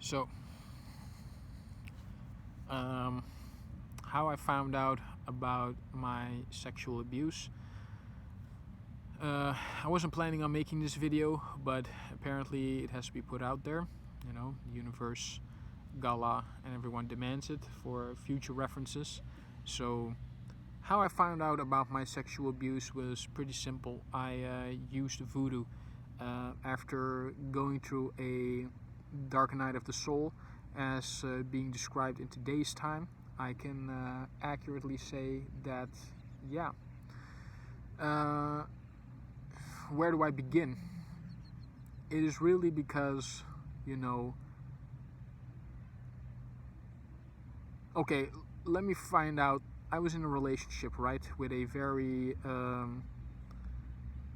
So, um, how I found out about my sexual abuse. I wasn't planning on making this video, but apparently it has to be put out there. You know, the universe, Gala, and everyone demands it for future references. So, how I found out about my sexual abuse was pretty simple. I used voodoo after going through a dark night of the soul, as being described in today's time. I can accurately say that, yeah. Uh, where do I begin? It is really because, you know, okay, let me find out. I was in a relationship, right, with a very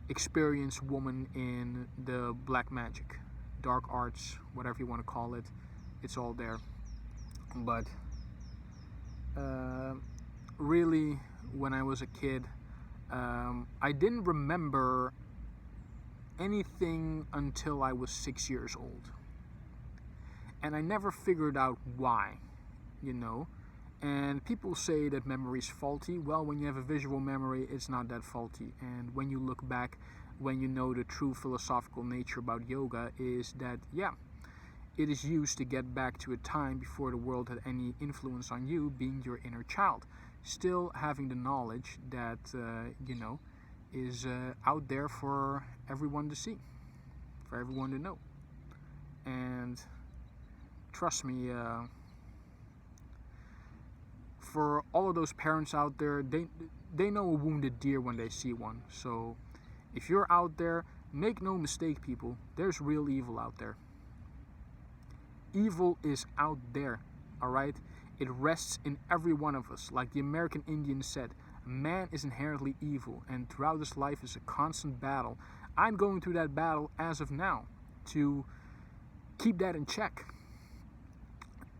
experienced woman in the black magic, dark arts, whatever you want to call it. It's all there. But really, when I was a kid, I didn't remember anything until I was 6 years old. And I never figured out why, you know. And people say that memory is faulty. Well, when you have a visual memory, it's not that faulty. And when you look back, when you know the true philosophical nature about yoga is that, yeah, it is used to get back to a time before the world had any influence on you, being your inner child. Still having the knowledge that, you know, is out there for everyone to see, for everyone to know. And trust me, for all of those parents out there, they know a wounded deer when they see one. So if you're out there, make no mistake, people, there's real evil out there. Evil is out there, alright? It rests in every one of us. Like the American Indian said, man is inherently evil, and throughout this life is a constant battle. I'm going through that battle as of now to keep that in check.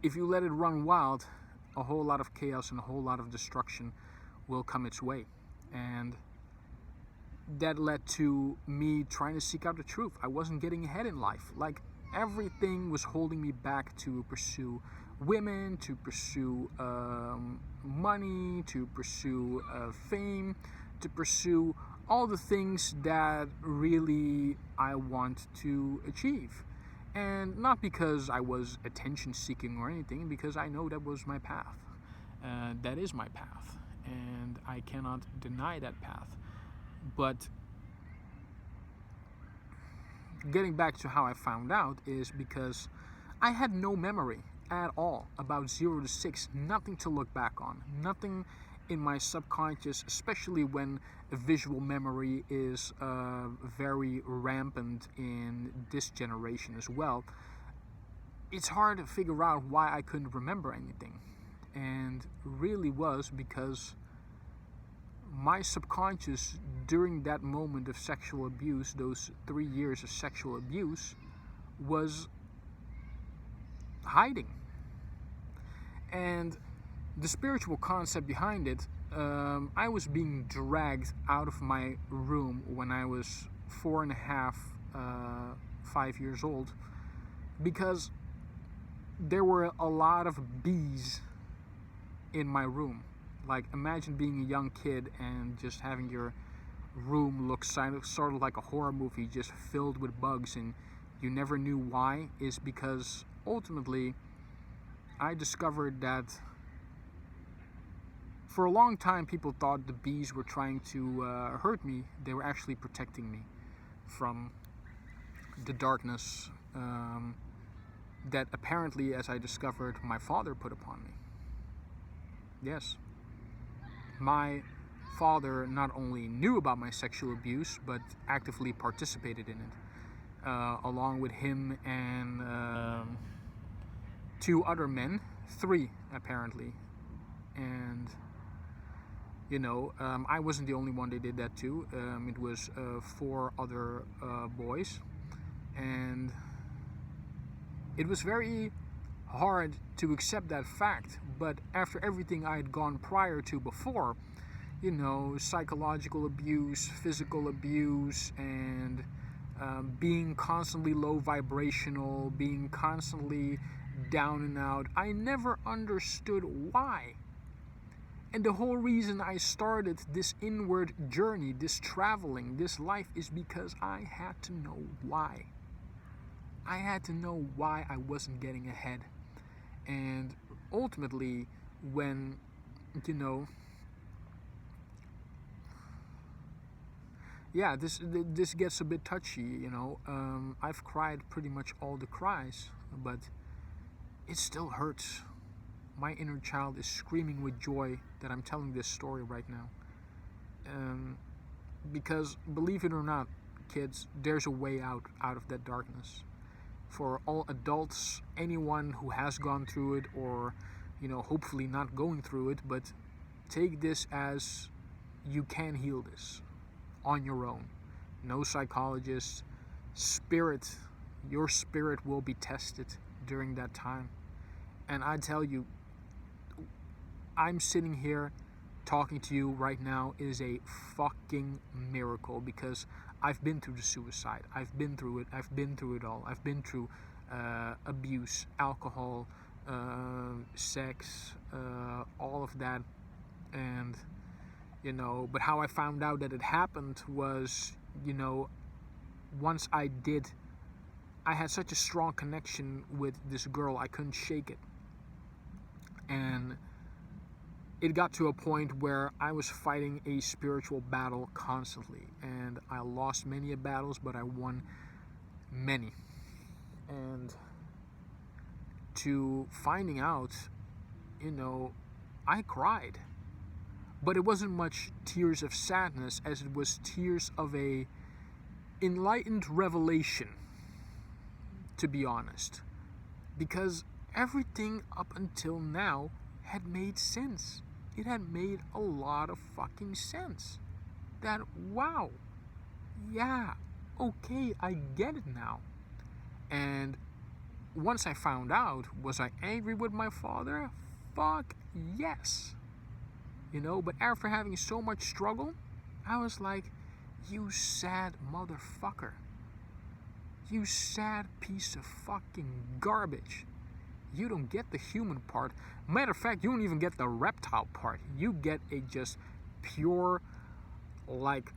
If you let it run wild, a whole lot of chaos and a whole lot of destruction will come its way. And that led to me trying to seek out the truth. I wasn't getting ahead in life. Like, everything was holding me back to pursue women, to pursue money, to pursue fame, to pursue all the things that really I want to achieve. And not because I was attention seeking or anything, because I know that was my path. That is my path, and I cannot deny that path. But getting back to how I found out is because I had no memory at all about 0 to 6, nothing to look back on, nothing in my subconscious, especially when visual memory is very rampant in this generation as well. It's hard to figure out why I couldn't remember anything, and really was because my subconscious during that moment of sexual abuse, those 3 years of sexual abuse, was hiding. And the spiritual concept behind it, I was being dragged out of my room when I was 4.5, 5 years old, because there were a lot of bees in my room. Like, imagine being a young kid and just having your room look sort of like a horror movie, just filled with bugs, and you never knew why. Is because ultimately I discovered that for a long time people thought the bees were trying to hurt me. They were actually protecting me from the darkness that apparently, as I discovered, my father put upon me. Yes. My father not only knew about my sexual abuse, but actively participated in it, along with him and 2 other men, 3 apparently. And, you know, I wasn't the only one they did that to. It was 4 other boys. And it was very hard to accept that fact, but after everything I had gone prior to before, you know, psychological abuse, physical abuse, and being constantly low vibrational, being constantly down and out. I never understood why. And the whole reason I started this inward journey, this traveling, this life, is because I had to know why. I had to know why I wasn't getting ahead. And ultimately, when, you know, yeah, this gets a bit touchy, you know. I've cried pretty much all the cries, but it still hurts. My inner child is screaming with joy that I'm telling this story right now. Because believe it or not, kids, there's a way out of that darkness. For all adults, anyone who has gone through it, or, you know, hopefully not going through it, but take this as you can heal this on your own. No psychologist. Your spirit will be tested during that time. And I tell you, I'm sitting here talking to you right now is a fucking miracle, because I've been through the suicide. I've been through it. I've been through it all. I've been through abuse, alcohol, sex, all of that. And, you know, but how I found out that it happened was, you know, once I had such a strong connection with this girl, I couldn't shake it. And it got to a point where I was fighting a spiritual battle constantly, and I lost many battles, but I won many. And to finding out, you know, I cried, but it wasn't much tears of sadness as it was tears of a enlightened revelation, to be honest, because everything up until now had made sense. It had made a lot of fucking sense. That, wow, yeah, okay, I get it now. And once I found out, was I angry with my father? Fuck yes. You know, but after having so much struggle, I was like, you sad motherfucker. You sad piece of fucking garbage. You don't get the human part. Matter of fact, you don't even get the reptile part. You get a just pure, like,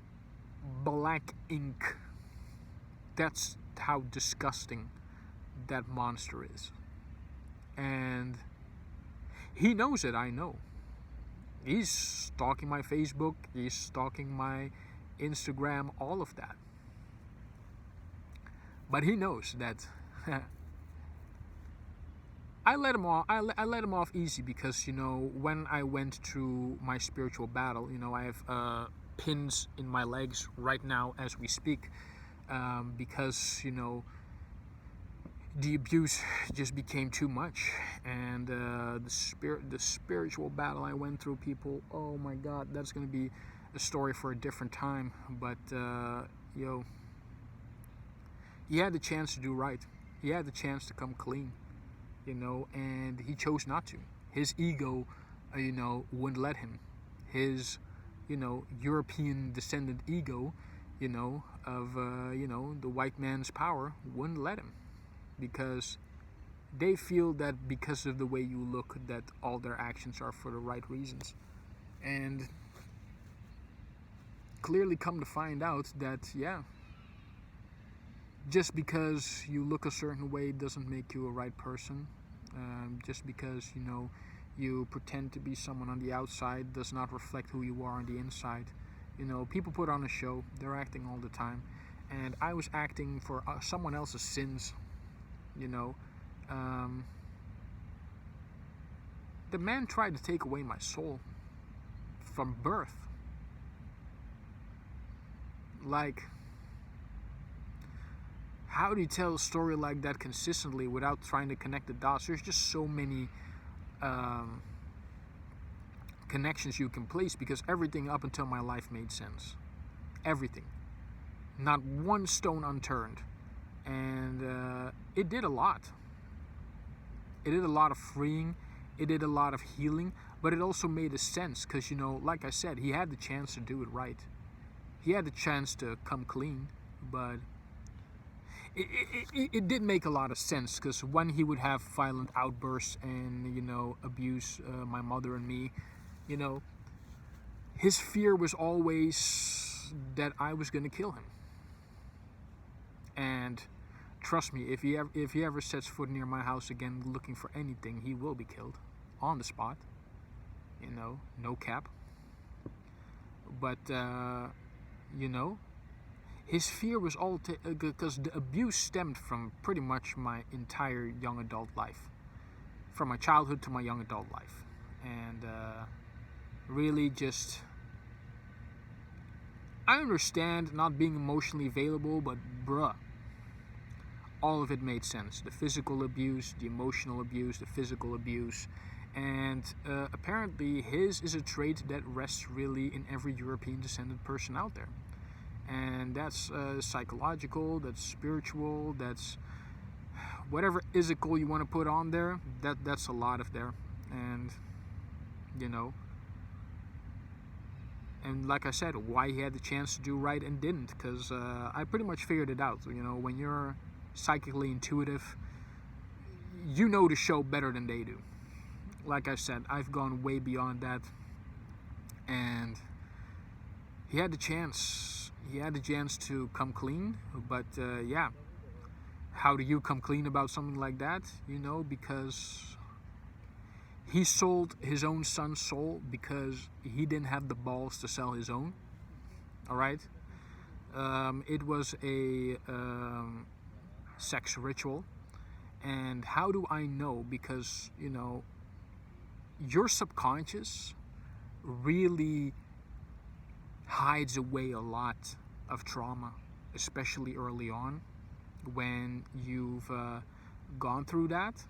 black ink. That's how disgusting that monster is. And he knows it, I know. He's stalking my Facebook, he's stalking my Instagram, all of that. But he knows that I let him off easy, because, you know, when I went through my spiritual battle, you know, I have pins in my legs right now as we speak, because, you know, the abuse just became too much, and the spiritual battle I went through, people, oh my God, that's gonna be a story for a different time. But he had the chance to do right. He had the chance to come clean, you know, and he chose not to. His ego, you know, wouldn't let him. His, you know, European descendant ego, you know, of, you know, the white man's power wouldn't let him, because they feel that because of the way you look, that all their actions are for the right reasons. And clearly come to find out that, yeah, just because you look a certain way doesn't make you a right person. Just because, you know, you pretend to be someone on the outside does not reflect who you are on the inside. You know, people put on a show, they're acting all the time, and I was acting for someone else's sins, you know. The man tried to take away my soul from birth. Like, how do you tell a story like that consistently without trying to connect the dots? There's just so many connections you can place, because everything up until my life made sense. Everything. Not one stone unturned. And it did a lot. It did a lot of freeing. It did a lot of healing. But it also made a sense, because, you know, like I said, he had the chance to do it right. He had the chance to come clean. But it did make a lot of sense, because when he would have violent outbursts and, you know, abuse my mother and me, you know, his fear was always that I was going to kill him. And trust me, if he ever sets foot near my house again looking for anything, he will be killed on the spot. You know, no cap. But you know, his fear was all because the abuse stemmed from pretty much my entire young adult life, from my childhood to my young adult life, and really just, I understand not being emotionally available, but bruh, all of it made sense. The physical abuse, the emotional abuse, the physical abuse, and apparently his is a trait that rests really in every European descended person out there. And that's psychological, that's spiritual, that's whatever physical you want to put on there, that's a lot of there. And, you know, and like I said, why he had the chance to do right and didn't, because I pretty much figured it out. You know, when you're psychically intuitive, you know the show better than they do. Like I said, I've gone way beyond that, and he had the chance. He had the chance to come clean, but yeah, how do you come clean about something like that? You know, because he sold his own son's soul because he didn't have the balls to sell his own. All right, it was a sex ritual, and how do I know? Because, you know, your subconscious really hides away a lot of trauma, especially early on when you've gone through that.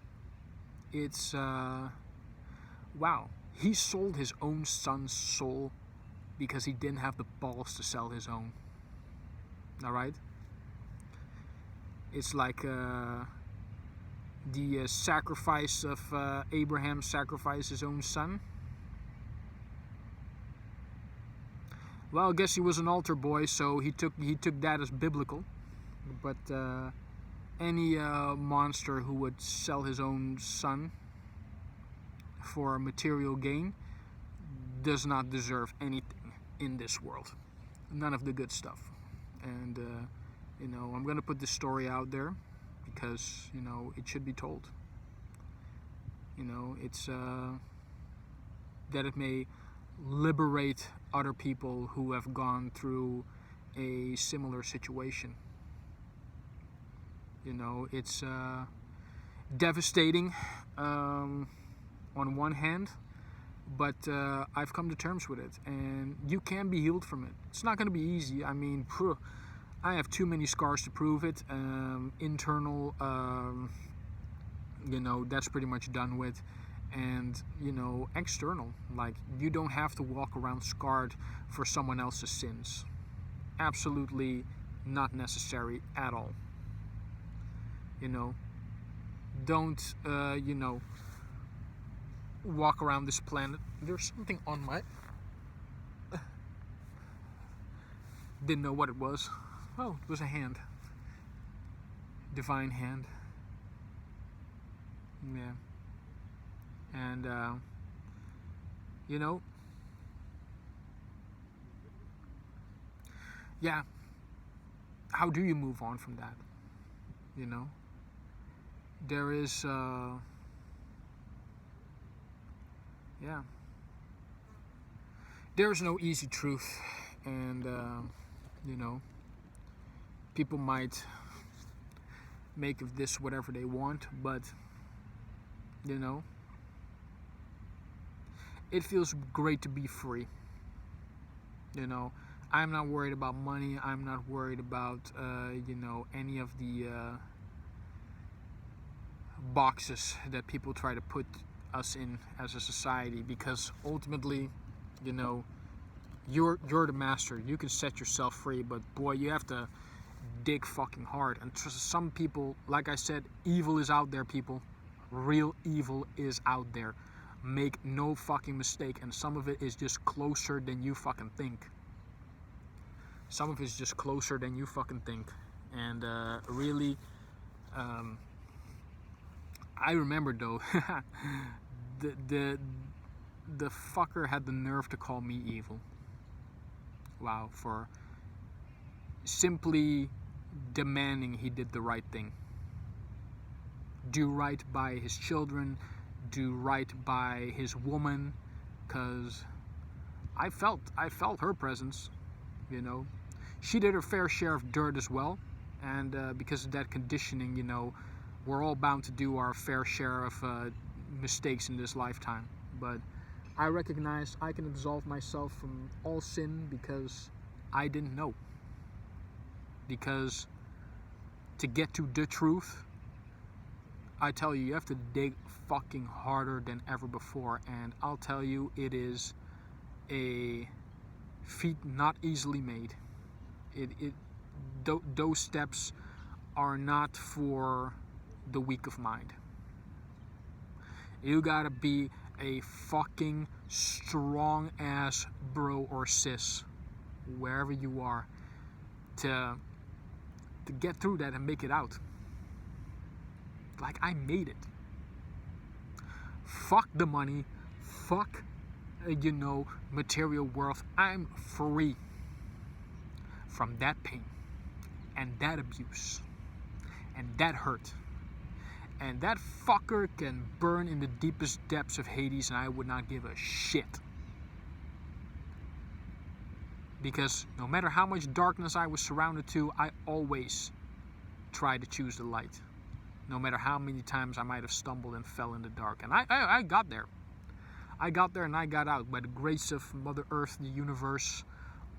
It's wow, he sold his own son's soul because he didn't have the balls to sell his own. All right, it's like the sacrifice of Abraham sacrificed his own son. Well, I guess he was an altar boy, so he took that as biblical. But any monster who would sell his own son for material gain does not deserve anything in this world. None of the good stuff. And you know, I'm gonna put this story out there because, you know, it should be told. You know, it's that it may liberate other people who have gone through a similar situation. You know, it's devastating on one hand, but I've come to terms with it, and you can be healed from it. It's not going to be easy. I mean, I have too many scars to prove it. Internal, you know, that's pretty much done with. And, you know, external, like, you don't have to walk around scarred for someone else's sins. Absolutely not necessary at all. You know, don't you know, walk around this planet. There's something on my didn't know what it was. Oh, it was a hand. Divine hand. Yeah. And you know, yeah, how do you move on from that? You know, there is yeah, there's no easy truth. And you know, people might make of this whatever they want, but, you know, it feels great to be free. You know, I'm not worried about money. I'm not worried about you know, any of the boxes that people try to put us in as a society, because ultimately, you know, you're the master. You can set yourself free, but boy, you have to dig fucking hard. And some people, like I said, evil is out there, people. Real evil is out there. Make no fucking mistake. And some of it is just closer than you fucking think. Some of it is just closer than you fucking think. And really, I remember though, the the fucker had the nerve to call me evil. Wow, for simply demanding he did the right thing. Do right by his children, do right by his woman, cause I felt her presence, you know. She did her fair share of dirt as well, and because of that conditioning, you know, we're all bound to do our fair share of mistakes in this lifetime. But I recognize I can absolve myself from all sin because I didn't know. Because to get to the truth, I tell you, you have to dig fucking harder than ever before. And I'll tell you, it is a feat not easily made. Those steps are not for the weak of mind. You gotta be a fucking strong ass bro or sis, wherever you are, to get through that and make it out. Like, I made it. Fuck the money. Fuck, you know, material worth. I'm free from that pain and that abuse and that hurt. And that fucker can burn in the deepest depths of Hades and I would not give a shit. Because no matter how much darkness I was surrounded to, I always tried to choose the light. No matter how many times I might have stumbled and fell in the dark. And I got there. I got there and I got out by the grace of Mother Earth, the universe,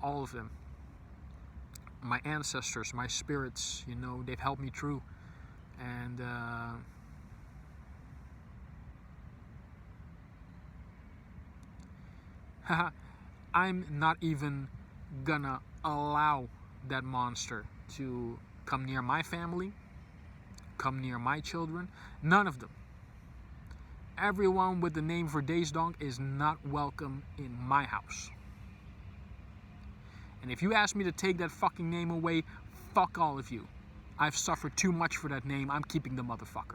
all of them. My ancestors, my spirits, you know, they've helped me through. And I'm not even gonna allow that monster to come near my family, come near my children. None of them. Everyone with the name for Daysdonk is not welcome in my house. And if you ask me to take that fucking name away, fuck all of you. I've suffered too much for that name. I'm keeping the motherfucker.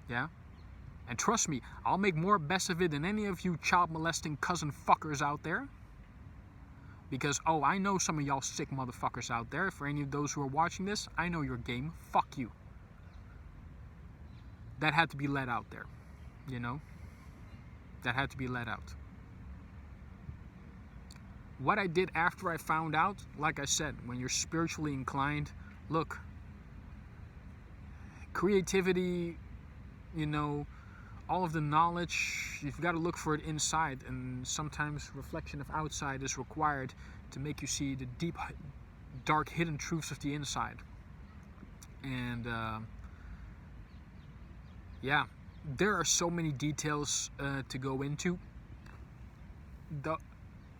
Yeah? And trust me, I'll make more best of it than any of you child molesting cousin fuckers out there. Because, oh, I know some of y'all sick motherfuckers out there. For any of those who are watching this, I know your game. Fuck you. That had to be let out there. You know? That had to be let out. What I did after I found out, like I said, when you're spiritually inclined, look, creativity, you know, all of the knowledge, you've got to look for it inside, and sometimes reflection of outside is required to make you see the deep, dark, hidden truths of the inside. And yeah, there are so many details to go into.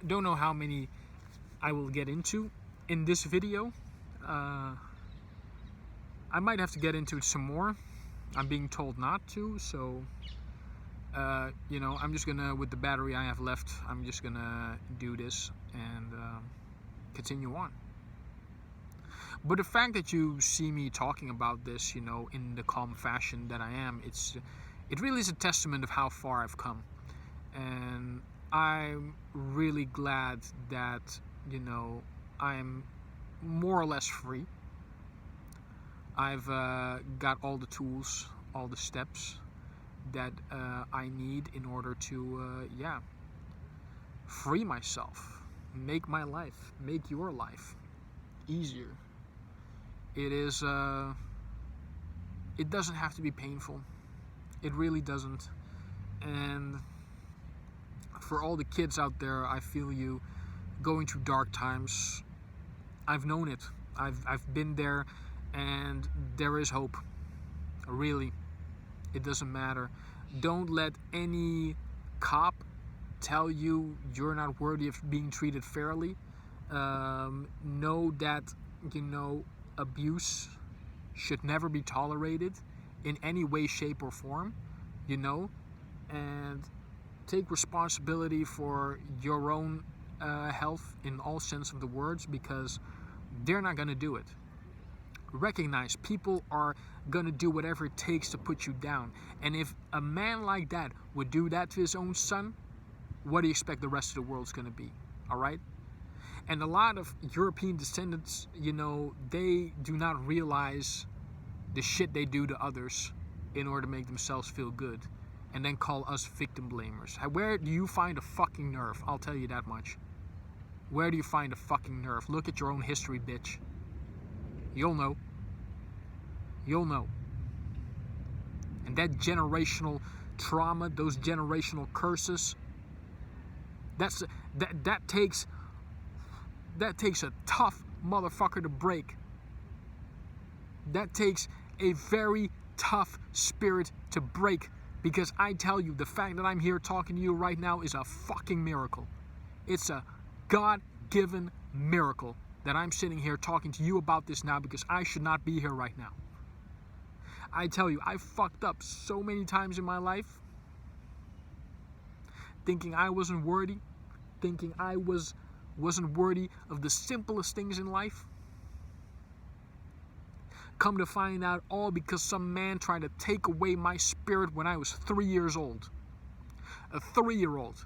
Don't know how many I will get into in this video. I might have to get into it some more. I'm being told not to, so you know, I'm just gonna, with the battery I have left, I'm just gonna do this and continue on. But the fact that you see me talking about this, you know, in the calm fashion that I am, it really is a testament of how far I've come. And I'm really glad that, you know, I'm more or less free. I've got all the tools, all the steps that I need in order to, yeah, free myself, make my life, make your life easier. It is, it doesn't have to be painful. It really doesn't. And for all the kids out there, I feel you going through dark times. I've known it. I've been there, and there is hope. Really. It doesn't matter. Don't let any cop tell you you're not worthy of being treated fairly. Know that, you know, abuse should never be tolerated in any way, shape, or form, you know, and take responsibility for your own health in all sense of the words, because They're not going to do it. Recognize people are going to do whatever it takes to put you down. And if a man like that would do that to his own son, what do you expect the rest of the world's going to be? All right? And a lot of European descendants, you know, they do not realize the shit they do to others in order to make themselves feel good, and then call us victim blamers. Where do you find a fucking nerve? I'll tell you that much. Where do you find a fucking nerve? Look at your own history, bitch. You'll know. You'll know. And that generational trauma, those generational curses, that takes a tough motherfucker to break. That takes a very tough spirit to break, because I tell you, the fact that I'm here talking to you right now is a fucking miracle. It's a God-given miracle that I'm sitting here talking to you about this now, because I should not be here right now. I tell you, I fucked up so many times in my life, thinking I wasn't worthy, thinking I wasn't worthy of the simplest things in life. Come to find out, all because some man tried to take away my spirit when I was 3 years old. A 3-year-old.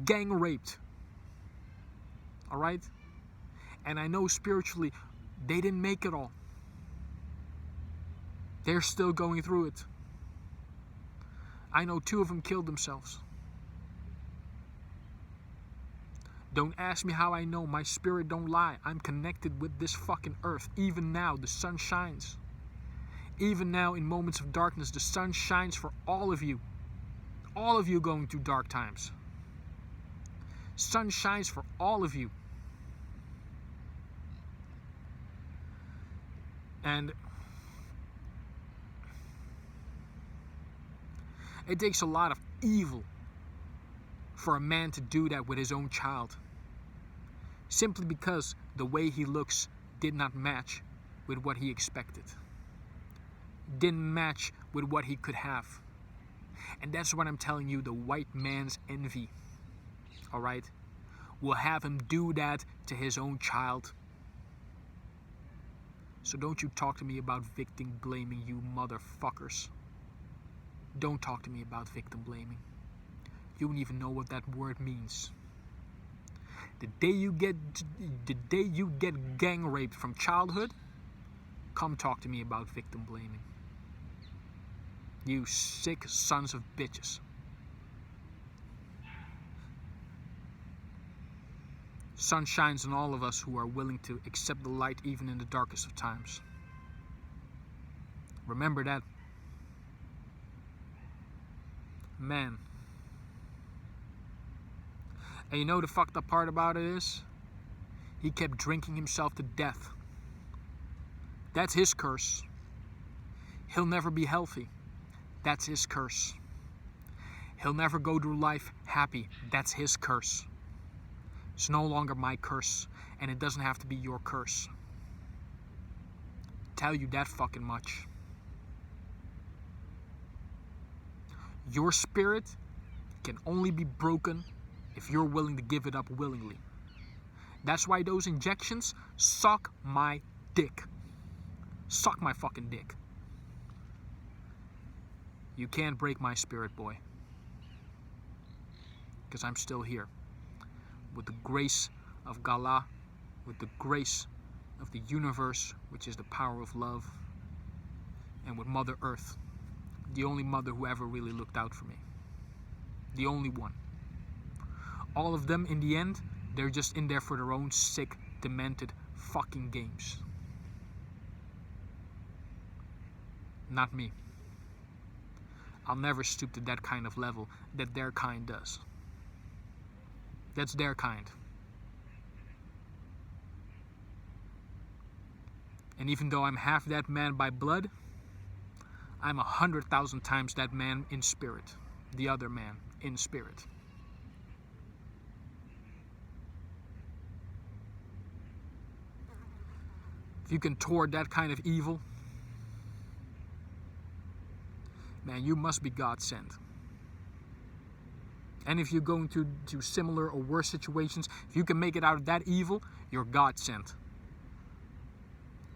Gang raped. Alright? And I know spiritually, they didn't make it all. They're still going through it. I know 2 of them killed themselves. Don't ask me how I know. My spirit don't lie. I'm connected with this fucking earth. Even now, the sun shines. Even now, in moments of darkness, the sun shines for all of you. All of you going through dark times. Sun shines for all of you. And it takes a lot of evil for a man to do that with his own child, simply because the way he looks did not match with what he expected, didn't match with what he could have. And that's what I'm telling you, the white man's envy, all right, will have him do that to his own child. So don't you talk to me about victim blaming, you motherfuckers. Don't talk to me about victim blaming. You don't even know what that word means. The day you get gang raped from childhood, come talk to me about victim blaming. You sick sons of bitches. Sun shines on all of us who are willing to accept the light even in the darkest of times. Remember that. Man. And you know the fucked up part about it is? He kept drinking himself to death. That's his curse. He'll never be healthy. That's his curse. He'll never go through life happy. That's his curse. It's no longer my curse, and it doesn't have to be your curse. Tell you that fucking much. Your spirit can only be broken if you're willing to give it up willingly. That's why those injections suck my dick. Suck my fucking dick. You can't break my spirit, boy. Because I'm still here. With the grace of Galah, with the grace of the universe, which is the power of love, and with Mother Earth, the only mother who ever really looked out for me. The only one. All of them, in the end, they're just in there for their own sick, demented fucking games. Not me. I'll never stoop to that kind of level that their kind does. That's their kind. And even though I'm half that man by blood, I'm 100,000 times that man in spirit. The other man in spirit. If you can toward that kind of evil, man, you must be God sent. And if you're going to similar or worse situations, if you can make it out of that evil, you're God sent.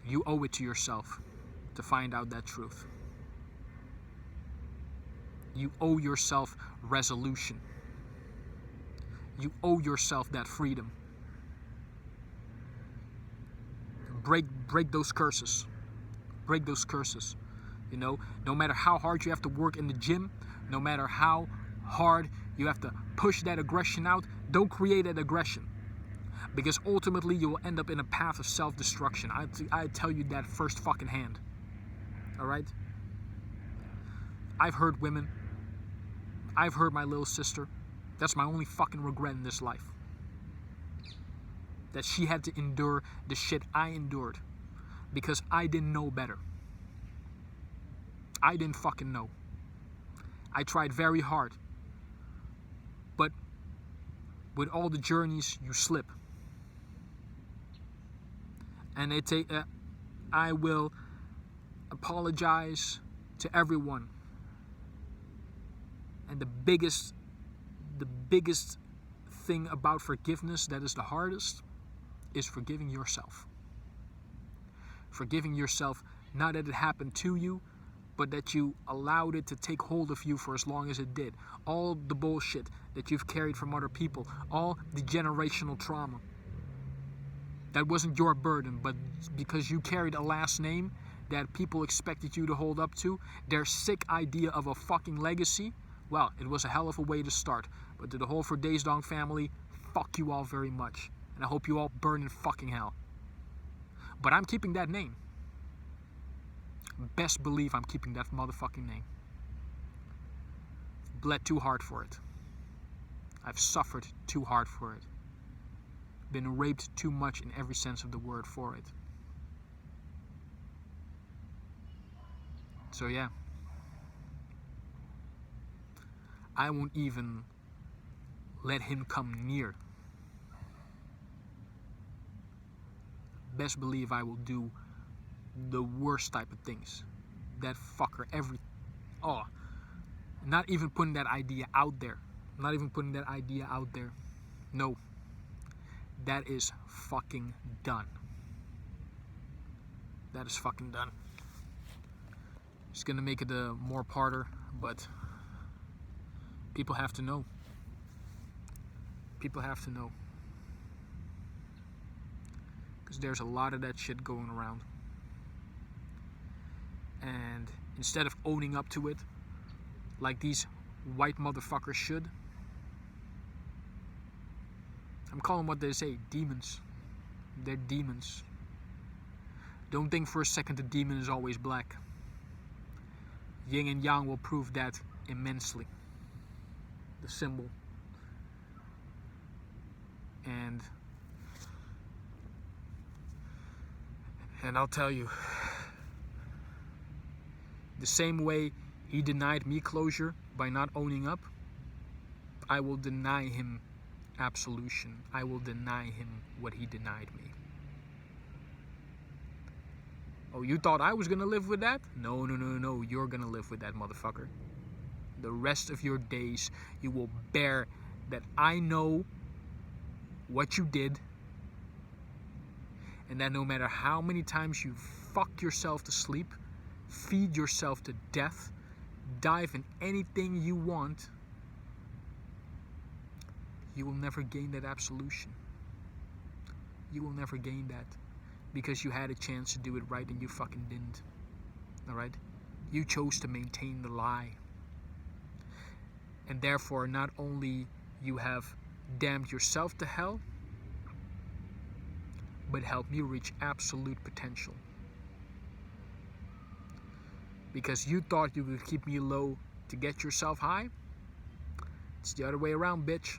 You owe it to yourself to find out that truth. You owe yourself resolution. You owe yourself that freedom. Break those curses. Break those curses. You know, no matter how hard you have to work in the gym, no matter how hard you have to push that aggression out, don't create that aggression. Because ultimately you will end up in a path of self-destruction. I tell you that first fucking hand. Alright? I've hurt women. I've hurt my little sister. That's my only fucking regret in this life. That she had to endure the shit I endured. Because I didn't know better. I didn't fucking know. I tried very hard. But with all the journeys, you slip. And I will apologize to everyone. And the biggest thing about forgiveness that is the hardest is forgiving yourself. Forgiving yourself, not that it happened to you, but that you allowed it to take hold of you for as long as it did. All the bullshit that you've carried from other people, all the generational trauma. That wasn't your burden, but because you carried a last name that people expected you to hold up to, their sick idea of a fucking legacy, well, it was a hell of a way to start. But to the whole For Days Dong family, fuck you all very much. And I hope you all burn in fucking hell. But I'm keeping that name. Best believe I'm keeping that motherfucking name. Bled too hard for it. I've suffered too hard for it. Been raped too much in every sense of the word for it. So yeah. I won't even let him come near. Best believe I will do the worst type of things. That fucker, not even putting that idea out there. Not even putting that idea out there. No. That is fucking done. That is fucking done. Just gonna make it a more parter, but people have to know. People have to know. Because there's a lot of that shit going around. And instead of owning up to it, like these white motherfuckers should, I'm calling what they say demons. They're demons. Don't think for a second the demon is always black. Yin and Yang will prove that immensely. The symbol. And I'll tell you, the same way he denied me closure by not owning up, I will deny him absolution. I will deny him what he denied me. Oh, you thought I was gonna live with that? No, you're gonna live with that, motherfucker. The rest of your days, you will bear that I know what you did, and that no matter how many times you fuck yourself to sleep, feed yourself to death, dive in anything you want, you will never gain that absolution. You will never gain that. Because you had a chance to do it right and you fucking didn't. Alright? You chose to maintain the lie. And therefore, not only you have damned yourself to hell, but helped me reach absolute potential. Because you thought you could keep me low to get yourself high. It's the other way around, bitch.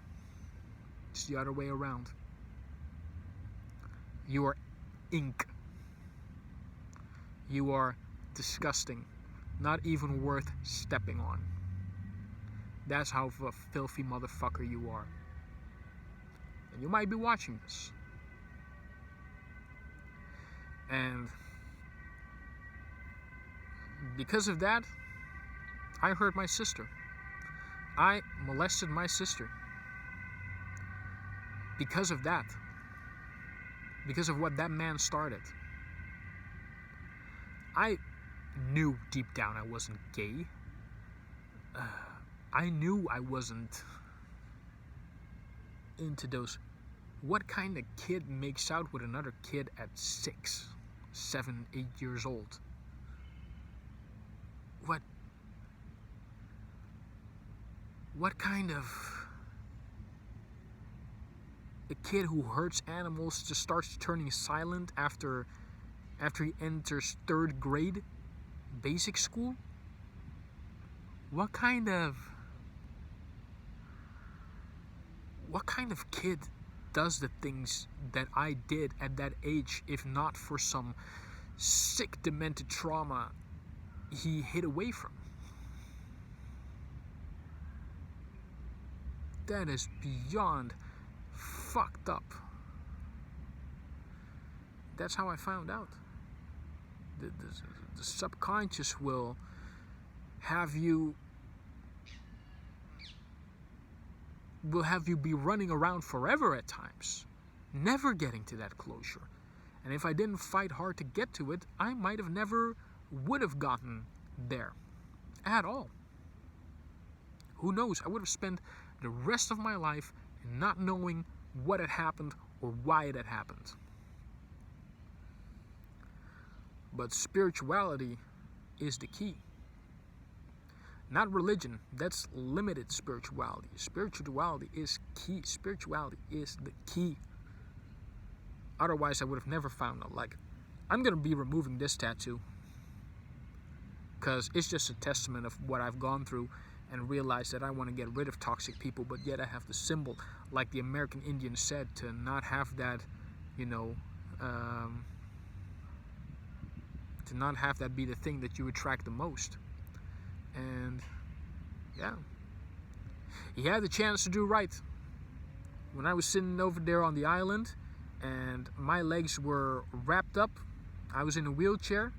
It's the other way around. You are ink. You are disgusting. Not even worth stepping on. That's how of a filthy motherfucker you are. And you might be watching this. And because of that, I hurt my sister. I molested my sister. Because of that. Because of what that man started. I knew deep down I wasn't gay. I knew I wasn't into those. What kind of kid makes out with another kid at 6, 7, 8 years old? What kind of a kid who hurts animals just starts turning silent after he enters 3rd grade basic school? What kind of kid does the things that I did at that age, if not for some sick, demented trauma he hid away from? That is beyond fucked up. That's how I found out. The subconscious will have you be running around forever at times, never getting to that closure. And if I didn't fight hard to get to it, I might have never would have gotten there at all. Who knows? I would have spent the rest of my life not knowing what had happened or why it had happened. But spirituality is the key. Not religion. That's limited spirituality. Spirituality is key. Spirituality is the key. Otherwise, I would have never found out. Like, I'm going to be removing this tattoo because it's just a testament of what I've gone through and realized that I want to get rid of toxic people, but yet I have the symbol, like the American Indian said, to not have that, to not have that be the thing that you attract the most. And yeah, he had the chance to do right. When I was sitting over there on the island and my legs were wrapped up, I was in a wheelchair,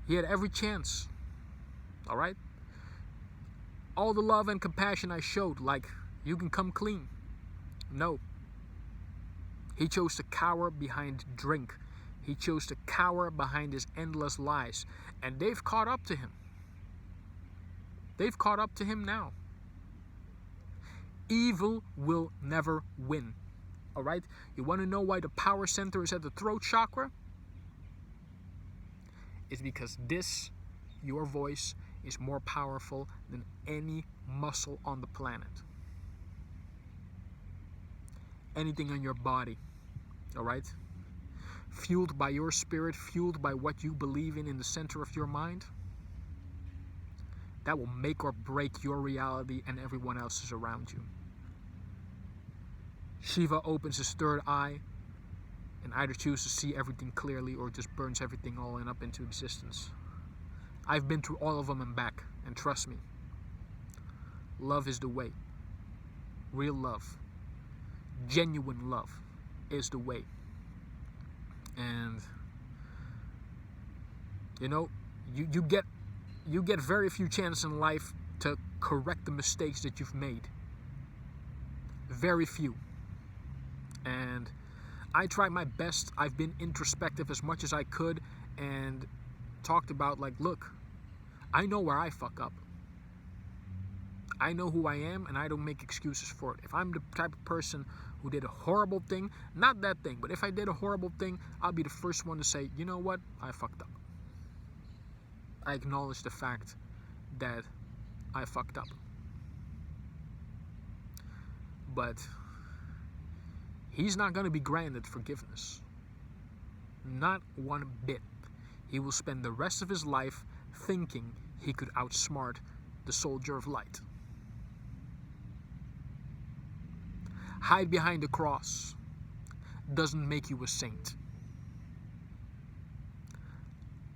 he had every chance. All right? All the love and compassion I showed, like, you can come clean. No. He chose to cower behind drink. He chose to cower behind his endless lies. And they've caught up to him. They've caught up to him now. Evil will never win. Alright? You want to know why the power center is at the throat chakra? It's because this, your voice, is more powerful than any muscle on the planet. Anything on your body. Alright? Fueled by your spirit, fueled by what you believe in the center of your mind, that will make or break your reality and everyone else's around you. Shiva opens his 3rd eye and either chooses to see everything clearly or just burns everything all up into existence. I've been through all of them and back, and trust me, love is the way. Real love, genuine love is the way. And you get very few chances in life to correct the mistakes that you've made. Very few. And I tried my best. I've been introspective as much as I could and talked about, like, look, I know where I fuck up. I know who I am, and I don't make excuses for it. If I'm the type of person who did a horrible thing, not that thing, but if I did a horrible thing, I'll be the first one to say, you know what, I fucked up. I acknowledge the fact that I fucked up. But he's not going to be granted forgiveness. Not one bit. He will spend the rest of his life thinking he could outsmart the soldier of light. Hide behind the cross doesn't make you a saint.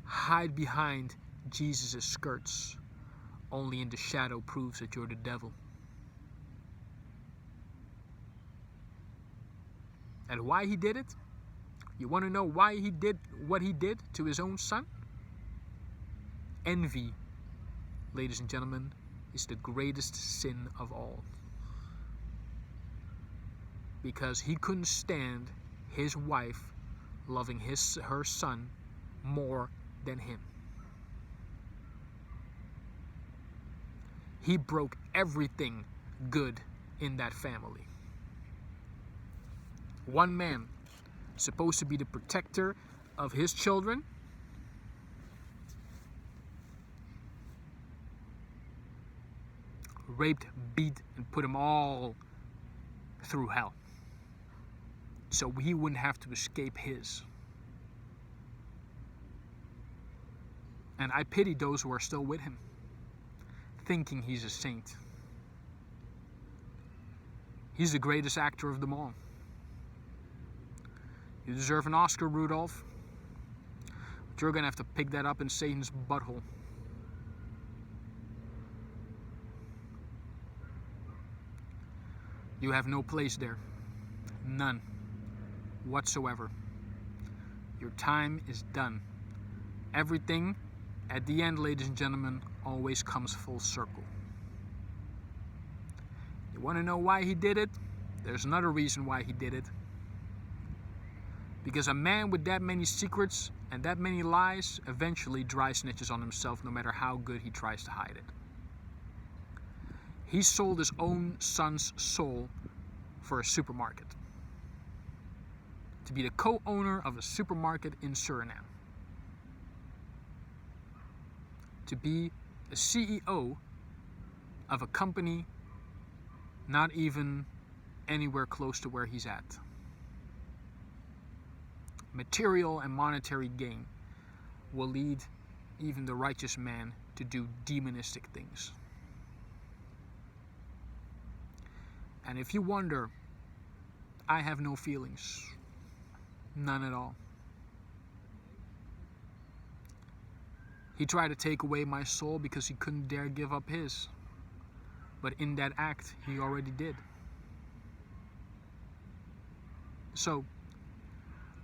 Hide behind Jesus' skirts only in the shadow proves that you're the devil. And why he did it? You want to know why he did what he did to his own son? Envy, ladies and gentlemen, is the greatest sin of all. Because he couldn't stand his wife loving her son more than him. He broke everything good in that family. One man, supposed to be the protector of his children, raped, beat, and put them all through hell, so he wouldn't have to escape his. And I pity those who are still with him, thinking he's a saint. He's the greatest actor of them all. You deserve an Oscar, Rudolph. But you're gonna have to pick that up in Satan's butthole. You have no place there. None whatsoever. Your time is done. Everything, at the end, ladies and gentlemen, always comes full circle. You want to know why he did it? There's another reason why he did it. Because a man with that many secrets and that many lies eventually dry snitches on himself, no matter how good he tries to hide it. He sold his own son's soul for a supermarket, to be the co-owner of a supermarket in Suriname, to be the CEO of a company not even anywhere close to where he's at. Material and monetary gain will lead even the righteous man to do demonistic things. And if you wonder, I have no feelings. None at all. He tried to take away my soul because he couldn't dare give up his. But in that act, he already did. So,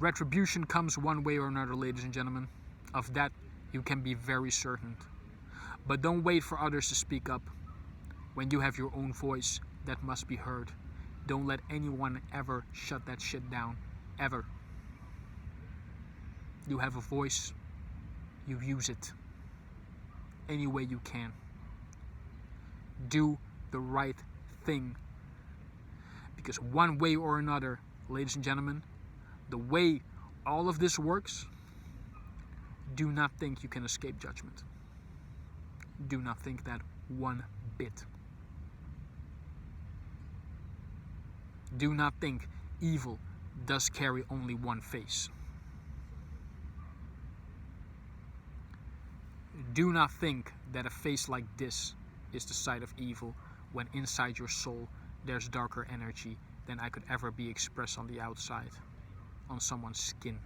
retribution comes one way or another, ladies and gentlemen. Of that, you can be very certain. But don't wait for others to speak up. When you have your own voice, that must be heard. Don't let anyone ever shut that shit down. Ever. You have a voice. You use it any way you can. Do the right thing. Because one way or another, ladies and gentlemen, the way all of this works, do not think you can escape judgment. Do not think that one bit. Do not think evil does carry only one face. Do not think that a face like this is the side of evil, when inside your soul there's darker energy than I could ever be expressed on the outside, on someone's skin.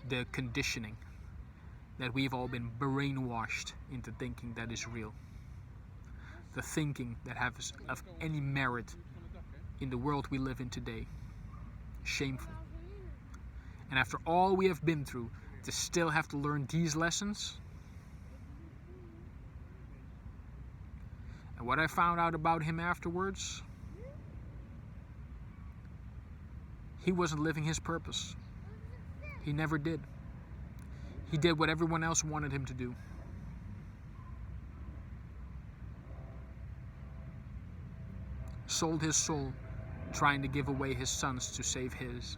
The conditioning that we've all been brainwashed into thinking that is real. The thinking that has of any merit in the world we live in today. Shameful. And after all we have been through, to still have to learn these lessons. And what I found out about him afterwards, he wasn't living his purpose. He never did. He did what everyone else wanted him to do. Sold his soul, trying to give away his sons to save his.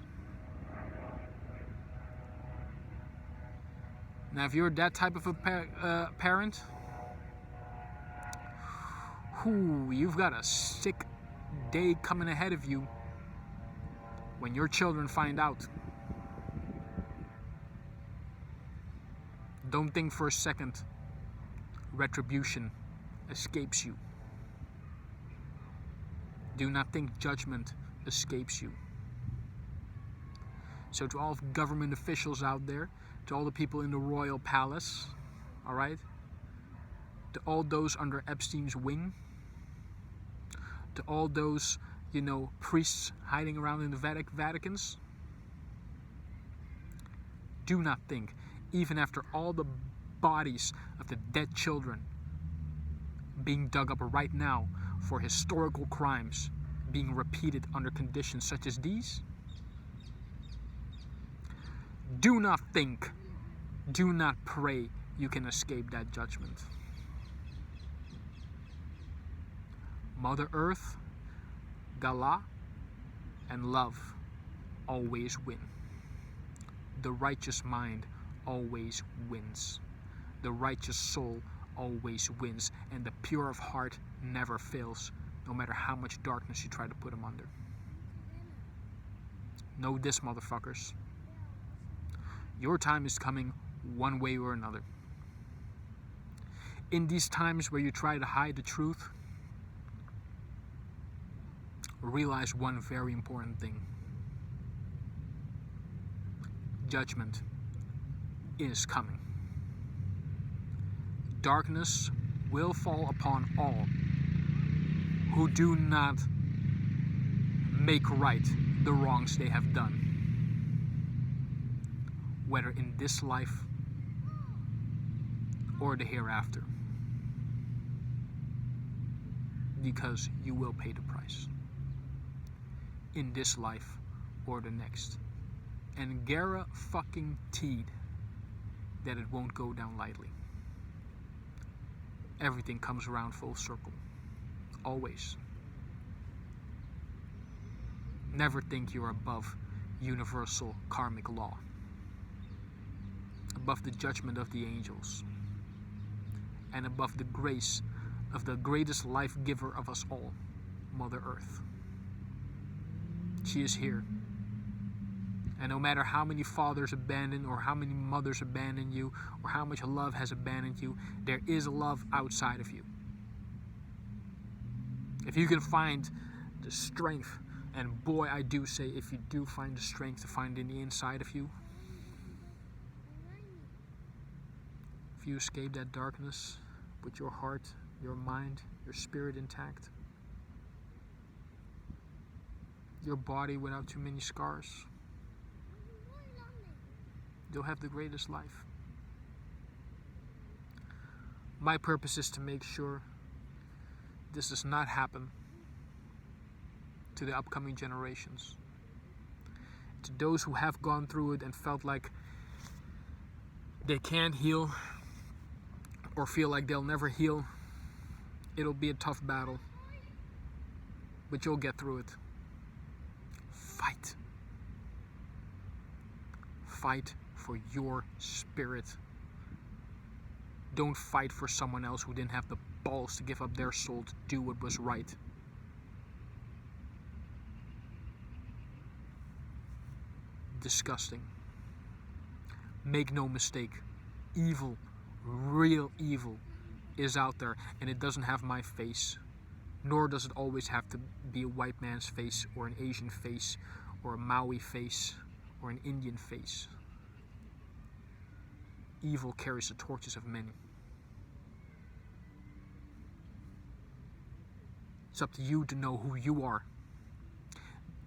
Now, if you're that type of a parent, you've got a sick day coming ahead of you when your children find out. Don't think for a second retribution escapes you. Do not think judgment escapes you. So to all government officials out there, to all the people in the royal palace, all right? To all those under Epstein's wing, to all those, priests hiding around in the Vaticans, do not think, even after all the bodies of the dead children being dug up right now for historical crimes being repeated under conditions such as these, do not think, do not pray you can escape that judgment. Mother Earth, Galah, and love always win. The righteous mind always wins. The righteous soul always wins, and the pure of heart never fails, no matter how much darkness you try to put them under. Know this, motherfuckers. Your time is coming one way or another. In these times where you try to hide the truth, realize one very important thing. Judgment is coming. Darkness will fall upon all who do not make right the wrongs they have done, whether in this life or the hereafter, because you will pay the price in this life or the next. And guaranteed that it won't go down lightly. Everything comes around full circle. Always. Never think you're above universal karmic law, above the judgment of the angels, and above the grace of the greatest life giver of us all, Mother Earth. She is here. And no matter how many fathers abandon, or how many mothers abandon you, or how much love has abandoned you, there is love outside of you. If you can find the strength, and boy, I do say, if you do find the strength to find in the inside of you, if you escape that darkness with your heart, your mind, your spirit intact, your body without too many scars, you'll have the greatest life. My purpose is to make sure this does not happen to the upcoming generations. To those who have gone through it and felt like they can't heal, or feel like they'll never heal, it'll be a tough battle, but you'll get through it. Fight. Fight for your spirit. Don't fight for someone else who didn't have the balls to give up their soul to do what was right. Disgusting. Make no mistake, evil, real evil, is out there, and it doesn't have my face, nor does it always have to be a white man's face, or an Asian face, or a Maui face, or an Indian face. Evil carries the torches of many. It's up to you to know who you are,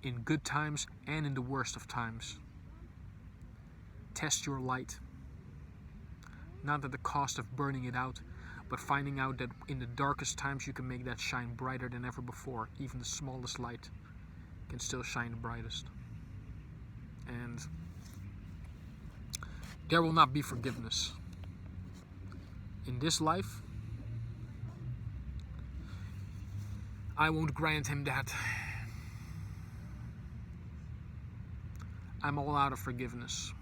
in good times and in the worst of times. Test your light, not at the cost of burning it out, but finding out that in the darkest times you can make that shine brighter than ever before. Even the smallest light can still shine the brightest. And there will not be forgiveness in this life. I won't grant him that. I'm all out of forgiveness,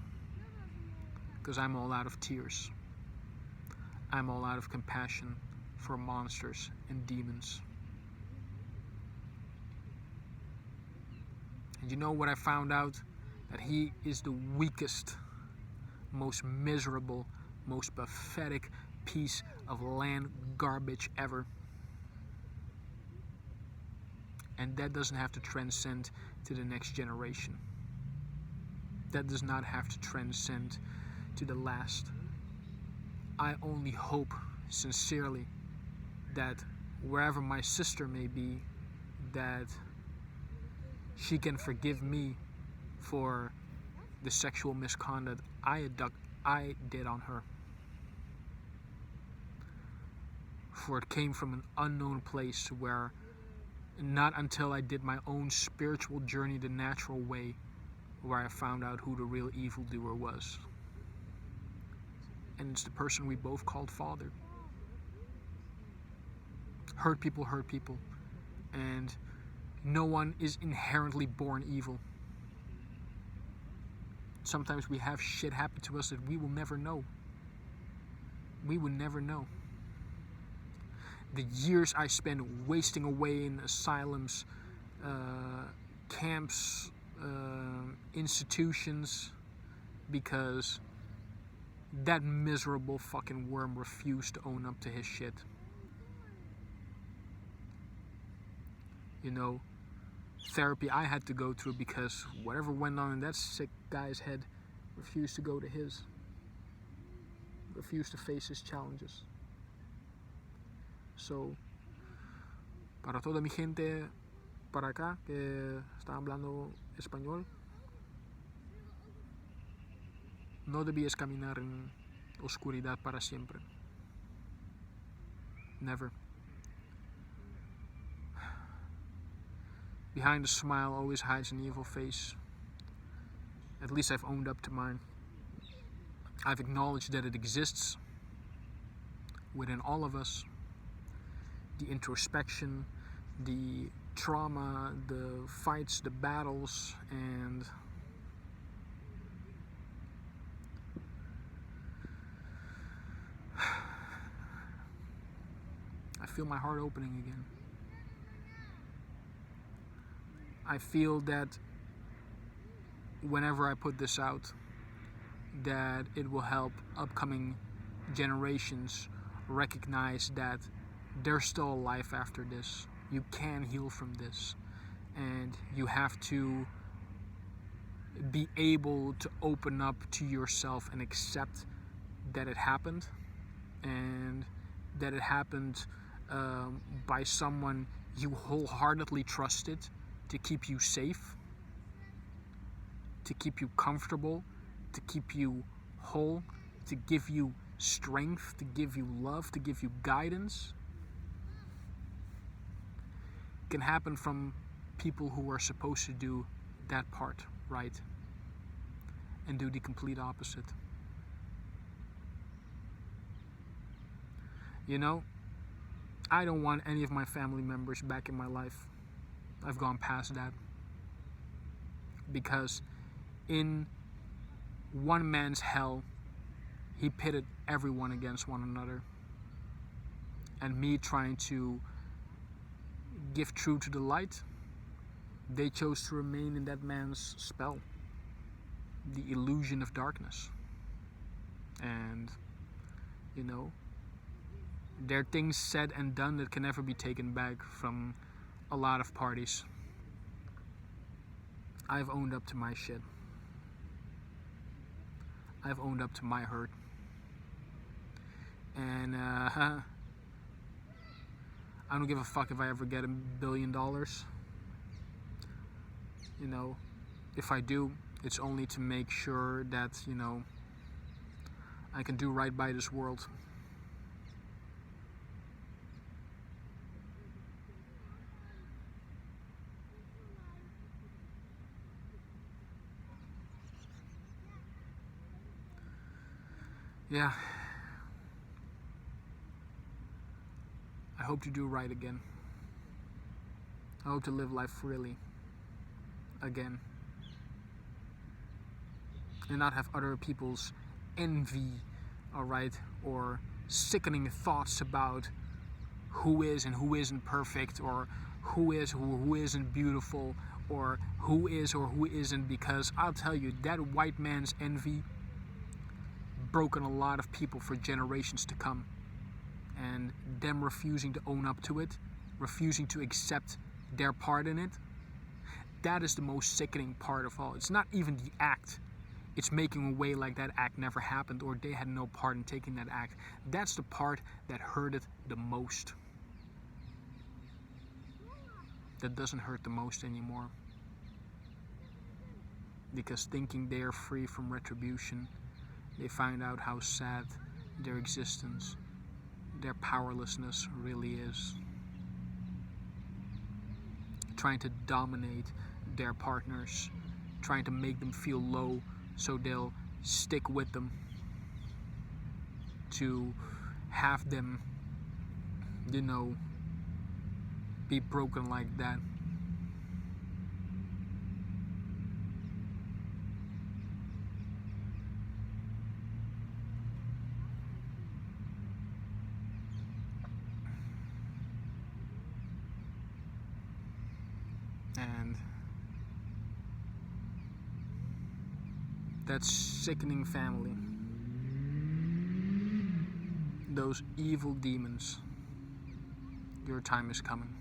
because I'm all out of tears. I'm all out of compassion for monsters and demons. And you know what I found out? That he is the weakest, most miserable, most pathetic piece of land garbage ever. And that doesn't have to transcend to the next generation. That does not have to transcend to the last. I only hope sincerely that wherever my sister may be, that she can forgive me for the sexual misconduct I did on her. For it came from an unknown place where not until I did my own spiritual journey the natural way, where I found out who the real evildoer was. And it's the person we both called Father. Hurt people hurt people. And no one is inherently born evil. Sometimes we have shit happen to us that we will never know. We would never know. The years I spent wasting away in asylums, camps, institutions, because that miserable fucking worm refused to own up to his shit. You know, therapy I had to go through because whatever went on in that sick guy's head refused to go to his. Refused to face his challenges. So, para toda mi gente para acá que está hablando español, no debías caminar en oscuridad para siempre. Never. Behind a smile always hides an evil face. At least I've owned up to mine. I've acknowledged that it exists within all of us. The introspection, the trauma, the fights, the battles, and I feel my heart opening again. I feel that whenever I put this out, that it will help upcoming generations recognize that there's still a life after this. You can heal from this, and you have to be able to open up to yourself and accept that it happened, and that it happened by someone you wholeheartedly trusted to keep you safe, to keep you comfortable, to keep you whole, to give you strength, to give you love, to give you guidance. It can happen from people who are supposed to do that part right and do the complete opposite. You know, I don't want any of my family members back in my life. I've gone past that. Because in one man's hell, he pitted everyone against one another. And me trying to give true to the light, they chose to remain in that man's spell. The illusion of darkness. And, you know, there are things said and done that can never be taken back from a lot of parties. I've owned up to my shit. I've owned up to my hurt. And I don't give a fuck if I ever get $1 billion. You know, if I do, it's only to make sure that, you know, I can do right by this world. Yeah. I hope to do right again. I hope to live life freely again. And not have other people's envy, alright, or sickening thoughts about who is and who isn't perfect, or who is who isn't beautiful, or who is or who isn't, because I'll tell you, that white man's envy broken a lot of people for generations to come, and them refusing to own up to it, refusing to accept their part in it, that is the most sickening part of all. It's not even the act, it's making a way like that act never happened, or they had no part in taking that act. That's the part that hurted the most. That doesn't hurt the most anymore, because thinking they are free from retribution, they find out how sad their existence, their powerlessness really is. Trying to dominate their partners, trying to make them feel low so they'll stick with them, to have them, you know, be broken like that. And that sickening family, those evil demons, your time is coming.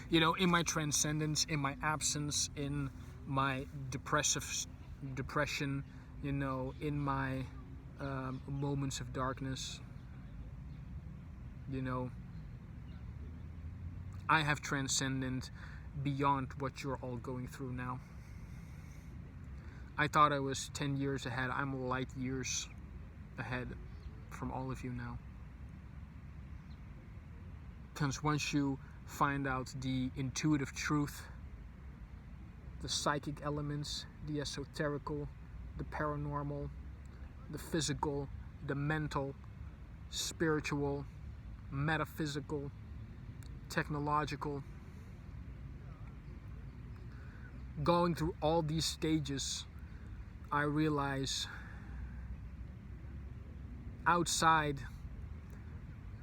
You know, in my transcendence, in my absence, in my depression, you know, in my moments of darkness, you know, I have transcended beyond what you're all going through now. I thought I was 10 years ahead. I'm light years ahead from all of you now. Because once you find out the intuitive truth, the psychic elements, the esoterical, the paranormal, the physical, the mental, spiritual, metaphysical, technological, going through all these stages, I realize outside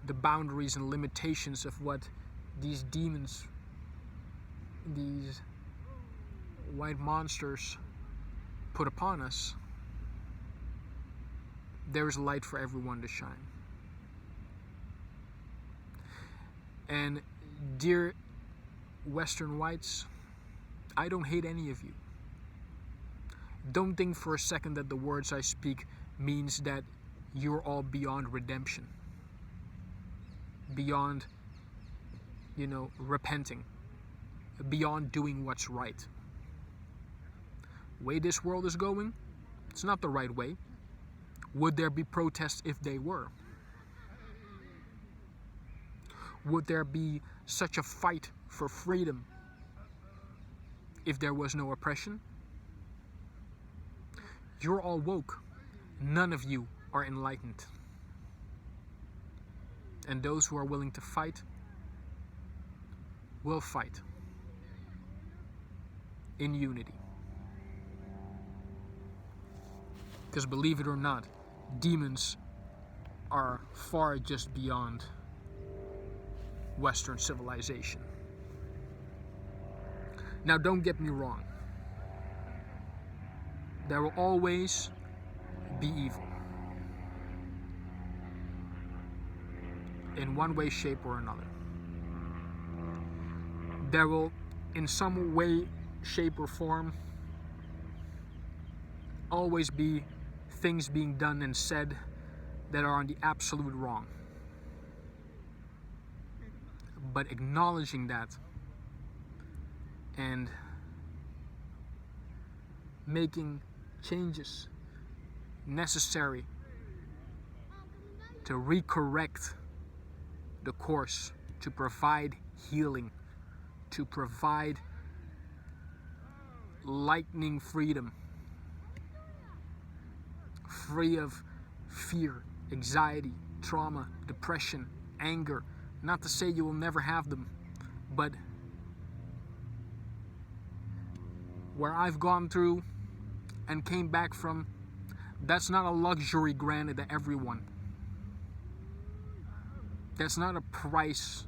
the boundaries and limitations of what these demons, these white monsters put upon us, there is light for everyone to shine. And dear Western whites, I don't hate any of you. Don't think for a second that the words I speak means that you're all beyond redemption, beyond, you know, repenting, beyond doing what's right. The way this world is going, it's not the right way. Would there be protests if they were? Would there be such a fight for freedom if there was no oppression? You're all woke. None of you are enlightened. And those who are willing to fight will fight in unity. Because believe it or not, demons are far just beyond Western civilization. Now, don't get me wrong. There will always be evil, in one way, shape, or another. There will, in some way, shape, or form, always be things being done and said that are on the absolute wrong. But acknowledging that and making changes necessary to recorrect the course, to provide healing, to provide lightning freedom, free of fear, anxiety, trauma, depression, anger. Not to say you will never have them, but where I've gone through and came back from, that's not a luxury granted to everyone. That's not a price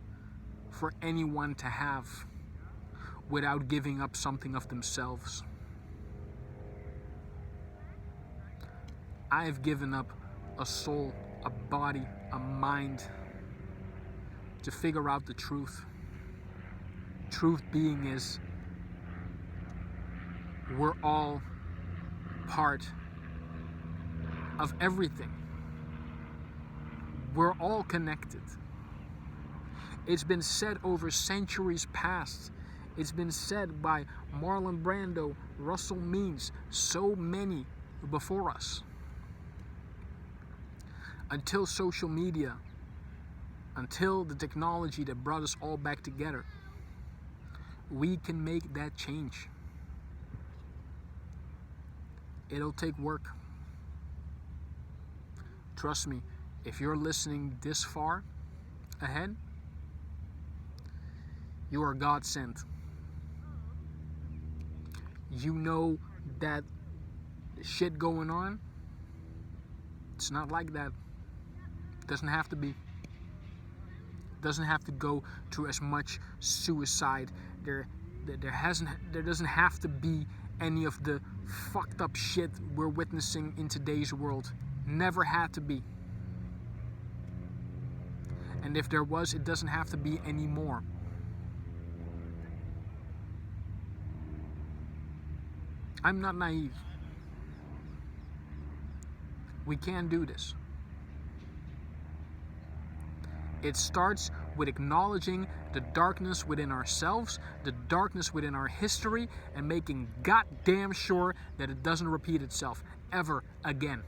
for anyone to have without giving up something of themselves. I've given up a soul, a body, a mind to figure out the truth. Truth being is we're all part of everything. We're all connected. It's been said over centuries past. It's been said by Marlon Brando, Russell Means, so many before us. Until social media, until the technology that brought us all back together, we can make that change. It'll take work. Trust me, if you're listening this far ahead, You are God sent. You know that shit going on, it's not like that. It doesn't have to be. It doesn't have to go through as much suicide. There doesn't have to be any of the fucked up shit we're witnessing in today's world. Never had to be. And if there was, it doesn't have to be anymore. I'm not naive. We can do this. It starts with acknowledging the darkness within ourselves, the darkness within our history, and making goddamn sure that it doesn't repeat itself ever again.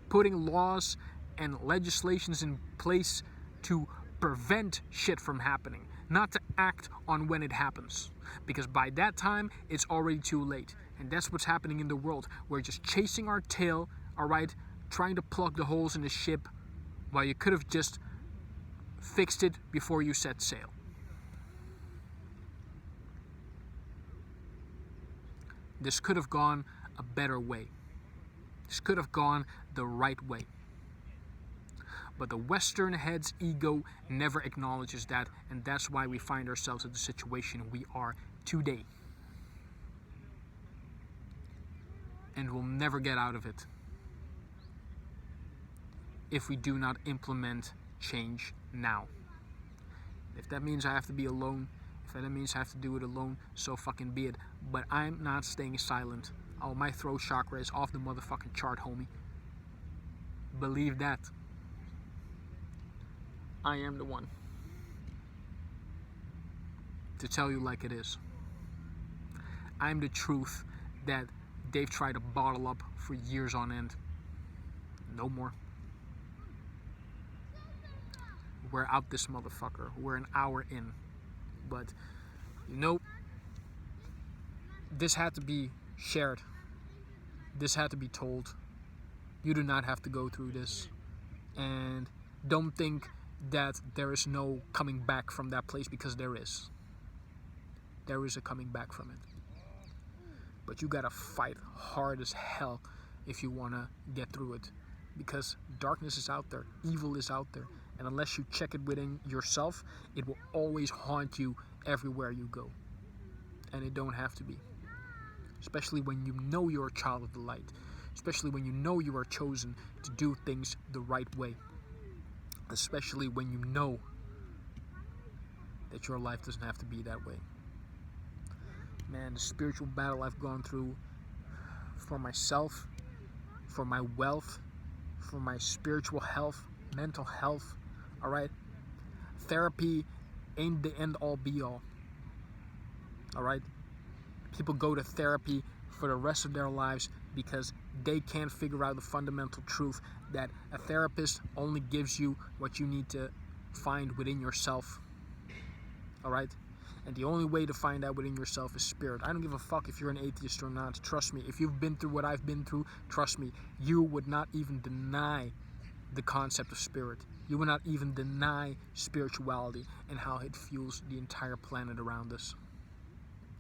Putting laws and legislations in place to prevent shit from happening, not to act on when it happens. Because by that time, it's already too late. And that's what's happening in the world. We're just chasing our tail, alright, trying to plug the holes in the ship while you could have just fixed it before you set sail. This could have gone a better way. This could have gone the right way. But the Western head's ego never acknowledges that, and that's why we find ourselves in the situation we are today. And we'll never get out of it if we do not implement change now. If that means I have to be alone, if that means I have to do it alone, so fucking be it. But I'm not staying silent. Oh, my throat chakra is off the motherfucking chart, homie. Believe that. I am the one to tell you like it is. I'm the truth that they've tried to bottle up for years on end. No more. We're out this motherfucker. We're an hour in. But, you know, this had to be shared. This had to be told. You do not have to go through this. And don't think that there is no coming back from that place, because there is. There is a coming back from it. But you gotta fight hard as hell if you wanna get through it. Because darkness is out there. Evil is out there. And unless you check it within yourself, it will always haunt you everywhere you go. And it don't have to be. Especially when you know you're a child of the light. Especially when you know you are chosen to do things the right way. Especially when you know that your life doesn't have to be that way. Man, the spiritual battle I've gone through for myself, for my wealth, for my spiritual health, mental health, alright? Therapy ain't the end all be all. Alright? People go to therapy for the rest of their lives because they can't figure out the fundamental truth that a therapist only gives you what you need to find within yourself. Alright? And the only way to find out within yourself is spirit. I don't give a fuck if you're an atheist or not. Trust me, if you've been through what I've been through, trust me, you would not even deny the concept of spirit. You would not even deny spirituality and how it fuels the entire planet around us.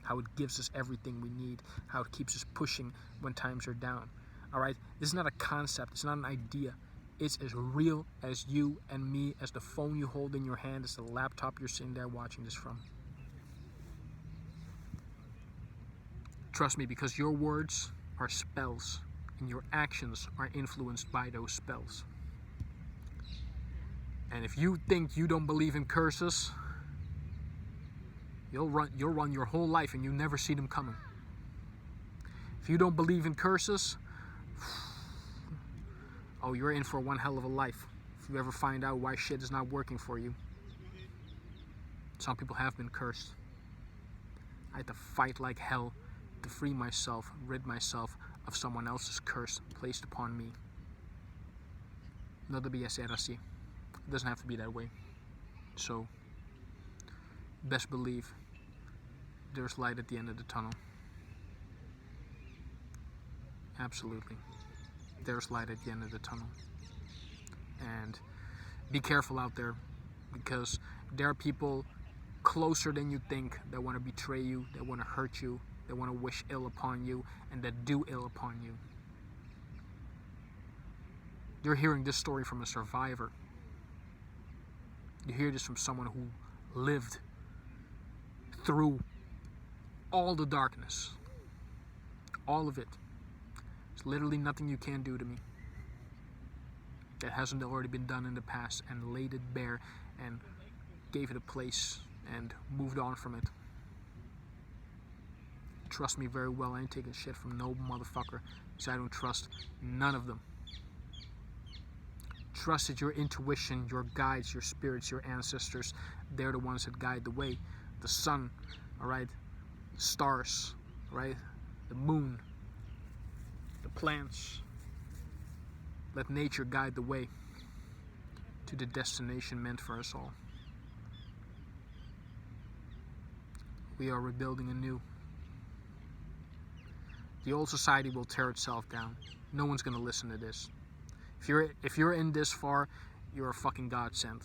How it gives us everything we need. How it keeps us pushing when times are down. Alright? This is not a concept. It's not an idea. It's as real as you and me, as the phone you hold in your hand, as the laptop you're sitting there watching this from. Trust me, because your words are spells, and your actions are influenced by those spells. And if you think you don't believe in curses, you'll run your whole life and you never see them coming. If you don't believe in curses, oh, you're in for one hell of a life. If you ever find out why shit is not working for you. Some people have been cursed. I had to fight like hell to free myself, rid myself of someone else's curse placed upon me. No debía ser así. It doesn't have to be that way. So, best believe there's light at the end of the tunnel. Absolutely. There's light at the end of the tunnel. And be careful out there. because there are people closer than you think that want to betray you, that want to hurt you, that want to wish ill upon you, and that do ill upon you. You're hearing this story from a survivor. You hear this from someone who lived through all the darkness. All of it. There's literally nothing you can do to me that hasn't already been done in the past, and laid it bare and gave it a place and moved on from it. Trust me very well, I ain't taking shit from no motherfucker, because I don't trust none of them. Trust that your intuition, your guides, your spirits, your ancestors, they're the ones that guide the way. The sun, alright? The stars, right? The moon, the plants. Let nature guide the way to the destination meant for us all. We are rebuilding anew. The old society will tear itself down. No one's gonna listen to this. If you're in this far, you're a fucking godsend.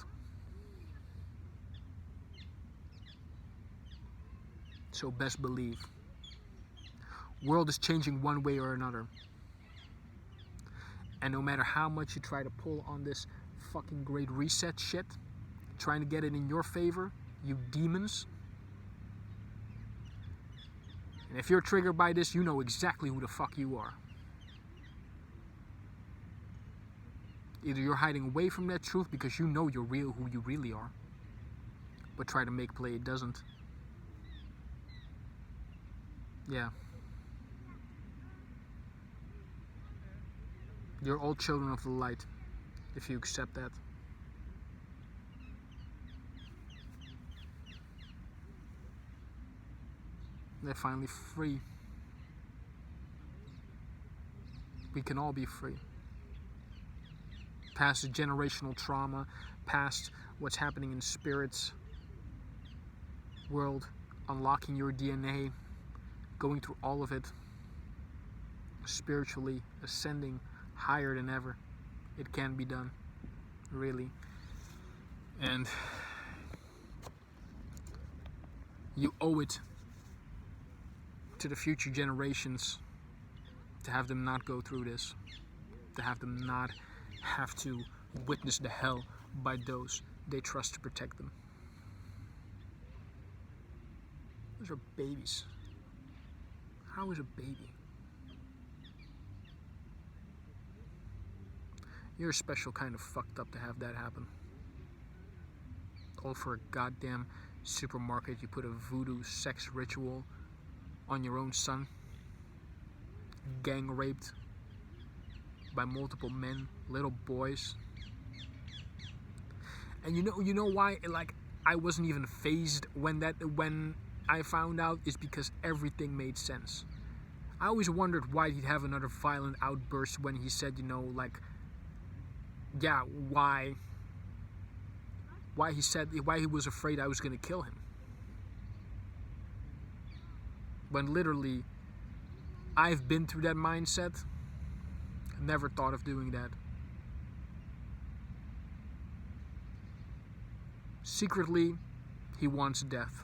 So best believe. World is changing one way or another. And no matter how much you try to pull on this fucking great reset shit, trying to get it in your favor, you demons. And if you're triggered by this, you know exactly who the fuck you are. Either you're hiding away from that truth because you know you're real who you really are, but try to make play it doesn't. Yeah. You're all children of the light, if you accept that. They're finally free. We can all be free. Past the generational trauma, past what's happening in spirits world, unlocking your DNA, going through all of it, spiritually ascending higher than ever. It can be done, really. And you owe it to the future generations to have them not go through this, to have them not have to witness the hell by those they trust to protect them. Those are babies. How is a baby? You're a special kind of fucked up to have that happen. All for a goddamn supermarket. You put a voodoo sex ritual on your own son. Gang raped by multiple men, little boys. And you know why? Like, I wasn't even fazed when I found out, is because everything made sense. I always wondered why he'd have another violent outburst when he said, why he was afraid I was gonna kill him. When literally, I've been through that mindset. Never thought of doing that. Secretly, he wants death.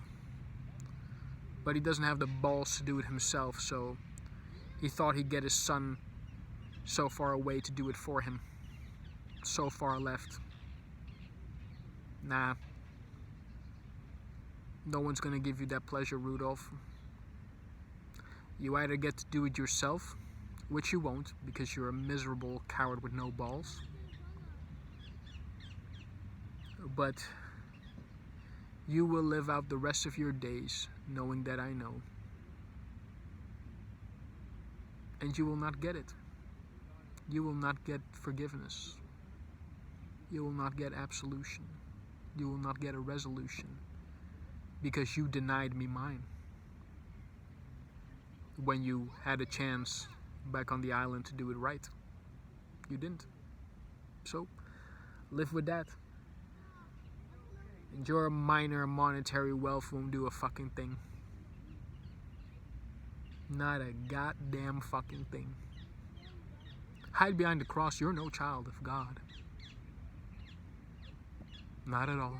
But he doesn't have the balls to do it himself, so he thought he'd get his son so far away to do it for him. So far left. Nah. No one's gonna give you that pleasure, Rudolph. You either get to do it yourself, which you won't, because you're a miserable coward with no balls. But you will live out the rest of your days knowing that I know. And you will not get it. You will not get forgiveness. You will not get absolution. You will not get a resolution. Because you denied me mine. When you had a chance back on the island to do it right. You didn't. So, live with that. And your minor monetary wealth won't do a fucking thing. Not a goddamn fucking thing. Hide behind the cross, you're no child of God. Not at all.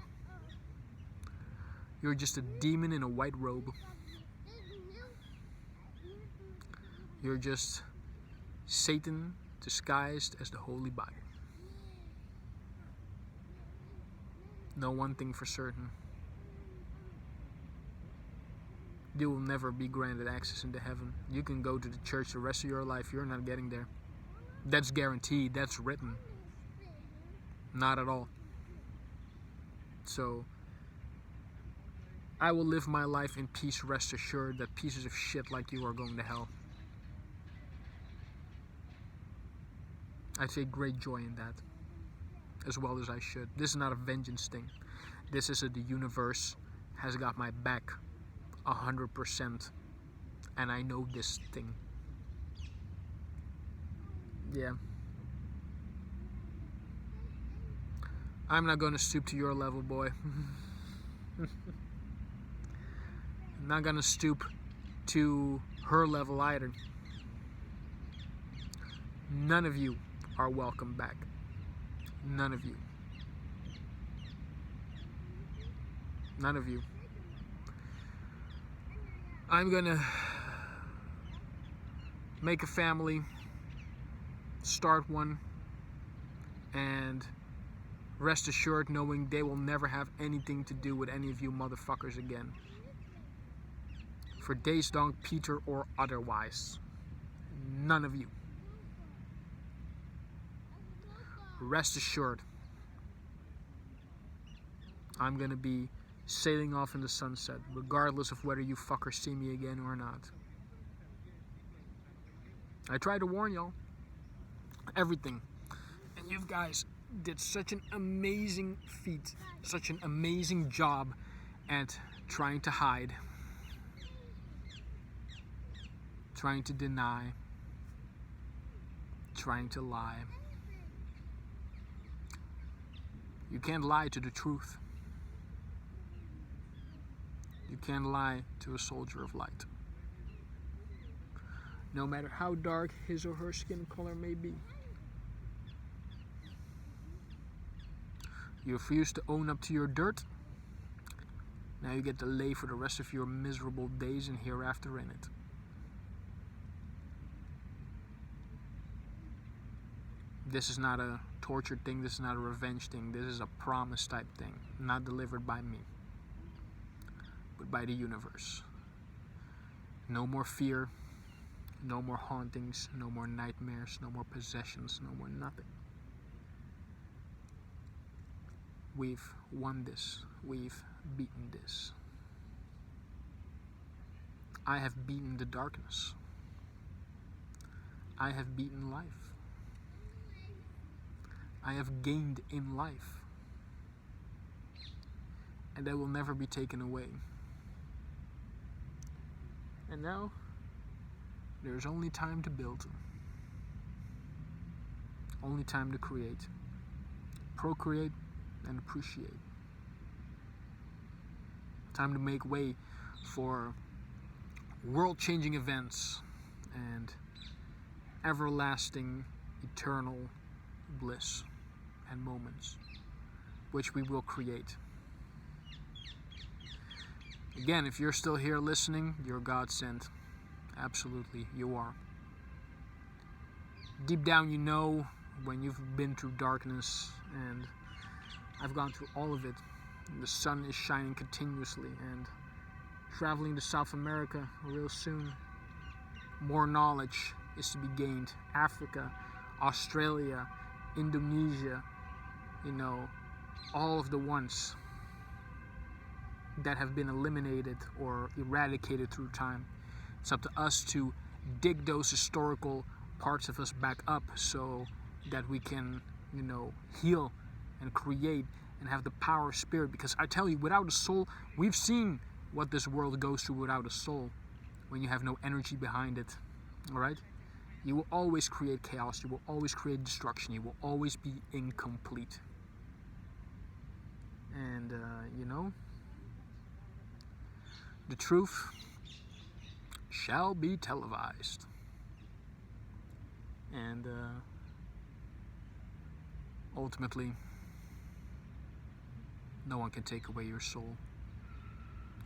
You're just a demon in a white robe. You're just Satan disguised as the Holy Bible. Know one thing for certain. You will never be granted access into heaven. You can go to the church the rest of your life. You're not getting there. That's guaranteed. That's written. Not at all. So, I will live my life in peace, rest assured that pieces of shit like you are going to hell. I take great joy in that, as well as I should. This is not a vengeance thing. This is the universe has got my back 100%, and I know this thing. Yeah. I'm not gonna stoop to your level, boy. I'm not gonna stoop to her level either. None of you are welcome back. None of you. None of you. I'm gonna make a family, start one, and rest assured knowing they will never have anything to do with any of you motherfuckers again. For days long, Peter or otherwise. None of you. Rest assured, I'm gonna be sailing off in the sunset, regardless of whether you fuckers see me again or not. I tried to warn y'all. Everything. And you guys did such an amazing feat, such an amazing job at trying to hide, trying to deny, trying to lie. You can't lie to the truth. You can't lie to a soldier of light. No matter how dark his or her skin color may be. You refuse to own up to your dirt. Now you get to lay for the rest of your miserable days and hereafter in it. This is not a torture thing. This is not a revenge thing. This is a promise type thing. Not delivered by me, but by the universe. No more fear. No more hauntings. No more nightmares. No more possessions. No more nothing. We've won this. We've beaten this. I have beaten the darkness. I have beaten life. I have gained in life. And that will never be taken away. And now, there's only time to build. Only time to create. Procreate and appreciate. Time to make way for world-changing events and everlasting, eternal bliss and moments, which we will create. Again, if you're still here listening, you're God sent. Absolutely, you are. Deep down, you know when you've been through darkness, and I've gone through all of it. The sun is shining continuously, and traveling to South America real soon. More knowledge is to be gained. Africa, Australia, Indonesia, all of the ones that have been eliminated or eradicated through time. It's up to us to dig those historical parts of us back up so that we can, heal and create and have the power of spirit. Because I tell you, without a soul, we've seen what this world goes through without a soul, when you have no energy behind it. Alright? You will always create chaos. You will always create destruction. You will always be incomplete. And, the truth shall be televised. And, ultimately, no one can take away your soul.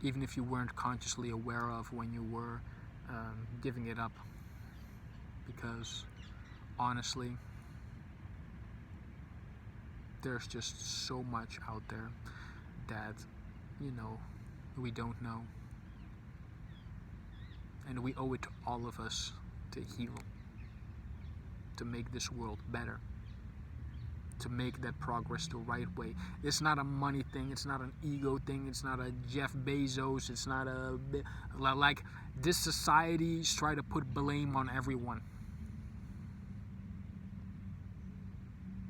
even if you weren't consciously aware of when you were giving it up. Because honestly, there's just so much out there that, we don't know. And we owe it to all of us to heal, to make this world better, to make that progress the right way. It's not a money thing, it's not an ego thing, it's not a Jeff Bezos, it's not like this society's try to put blame on everyone.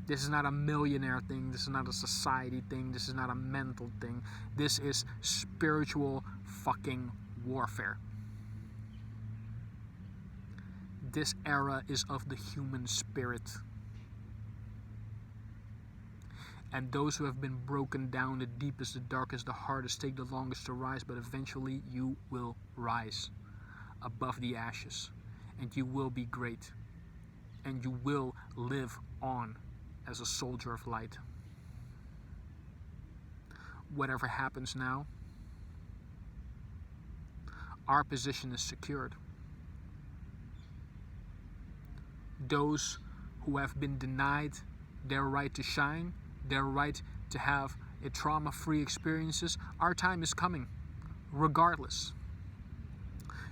This is not a millionaire thing, this is not a society thing, this is not a mental thing. This is spiritual fucking warfare. This era is of the human spirit. And those who have been broken down, the deepest, the darkest, the hardest, take the longest to rise, but eventually you will rise above the ashes. And you will be great. And you will live on as a soldier of light. Whatever happens now, our position is secured. Those who have been denied their right to shine, their right to have a trauma-free experiences, our time is coming, regardless.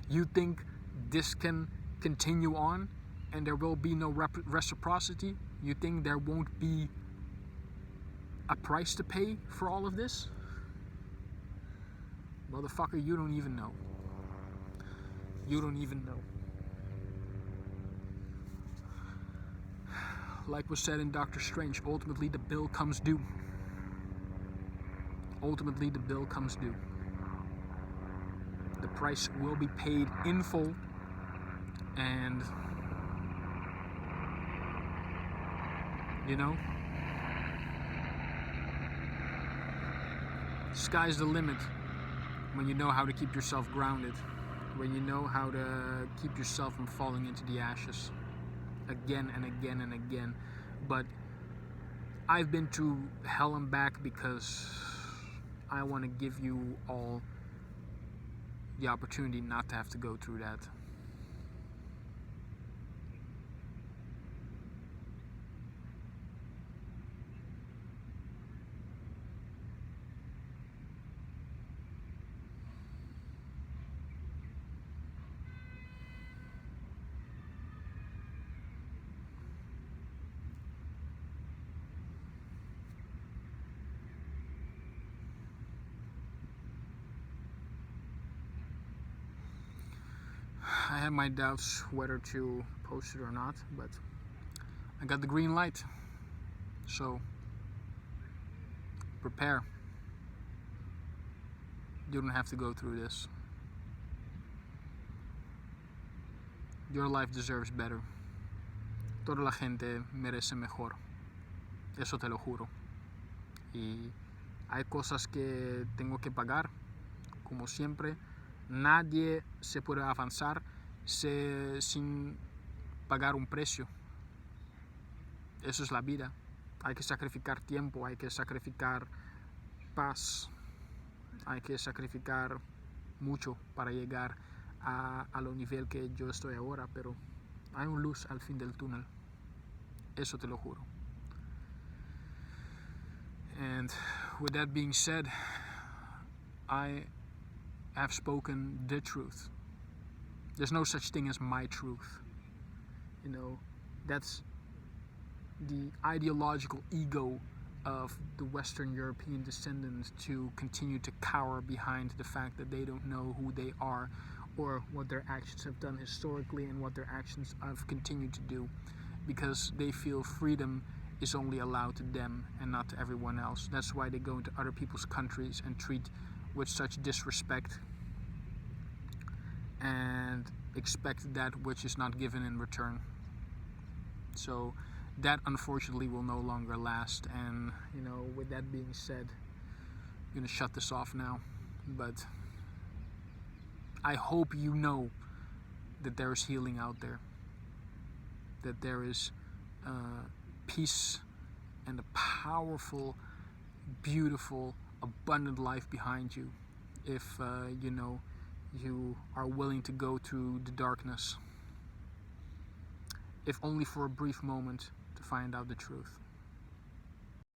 You think this can continue on and there will be no reciprocity? You think there won't be a price to pay for all of this? Motherfucker, you don't even know. You don't even know. Like was said in Doctor Strange, ultimately the bill comes due. Ultimately the bill comes due. The price will be paid in full, and sky's the limit when you know how to keep yourself grounded, when you know how to keep yourself from falling into the ashes again and again and again. But I've been to hell and back because I want to give you all the opportunity not to have to go through that. I had my doubts whether to post it or not, but I got the green light. So prepare. You don't have to go through this. Your life deserves better. Toda la gente merece mejor. Eso te lo juro. Y hay cosas que tengo que pagar, como siempre. Nadie se puede avanzar sin pagar un precio. Eso es la vida. Hay que sacrificar tiempo, hay que sacrificar paz, hay que sacrificar mucho para llegar a lo nivel que yo estoy ahora, pero hay una luz al fin del túnel. Eso te lo juro. And with that being said, I have spoken the truth. There's no such thing as my truth. That's the ideological ego of the Western European descendants to continue to cower behind the fact that they don't know who they are or what their actions have done historically and what their actions have continued to do, because they feel freedom is only allowed to them and not to everyone else. That's why they go into other people's countries and treat with such disrespect and expect that which is not given in return. So that unfortunately will no longer last. And with that being said, I'm gonna shut this off now, but I hope you know that there is healing out there, that there is peace and a powerful, beautiful, abundant life behind you. if you know, you are willing to go through the darkness, if only for a brief moment, to find out the truth.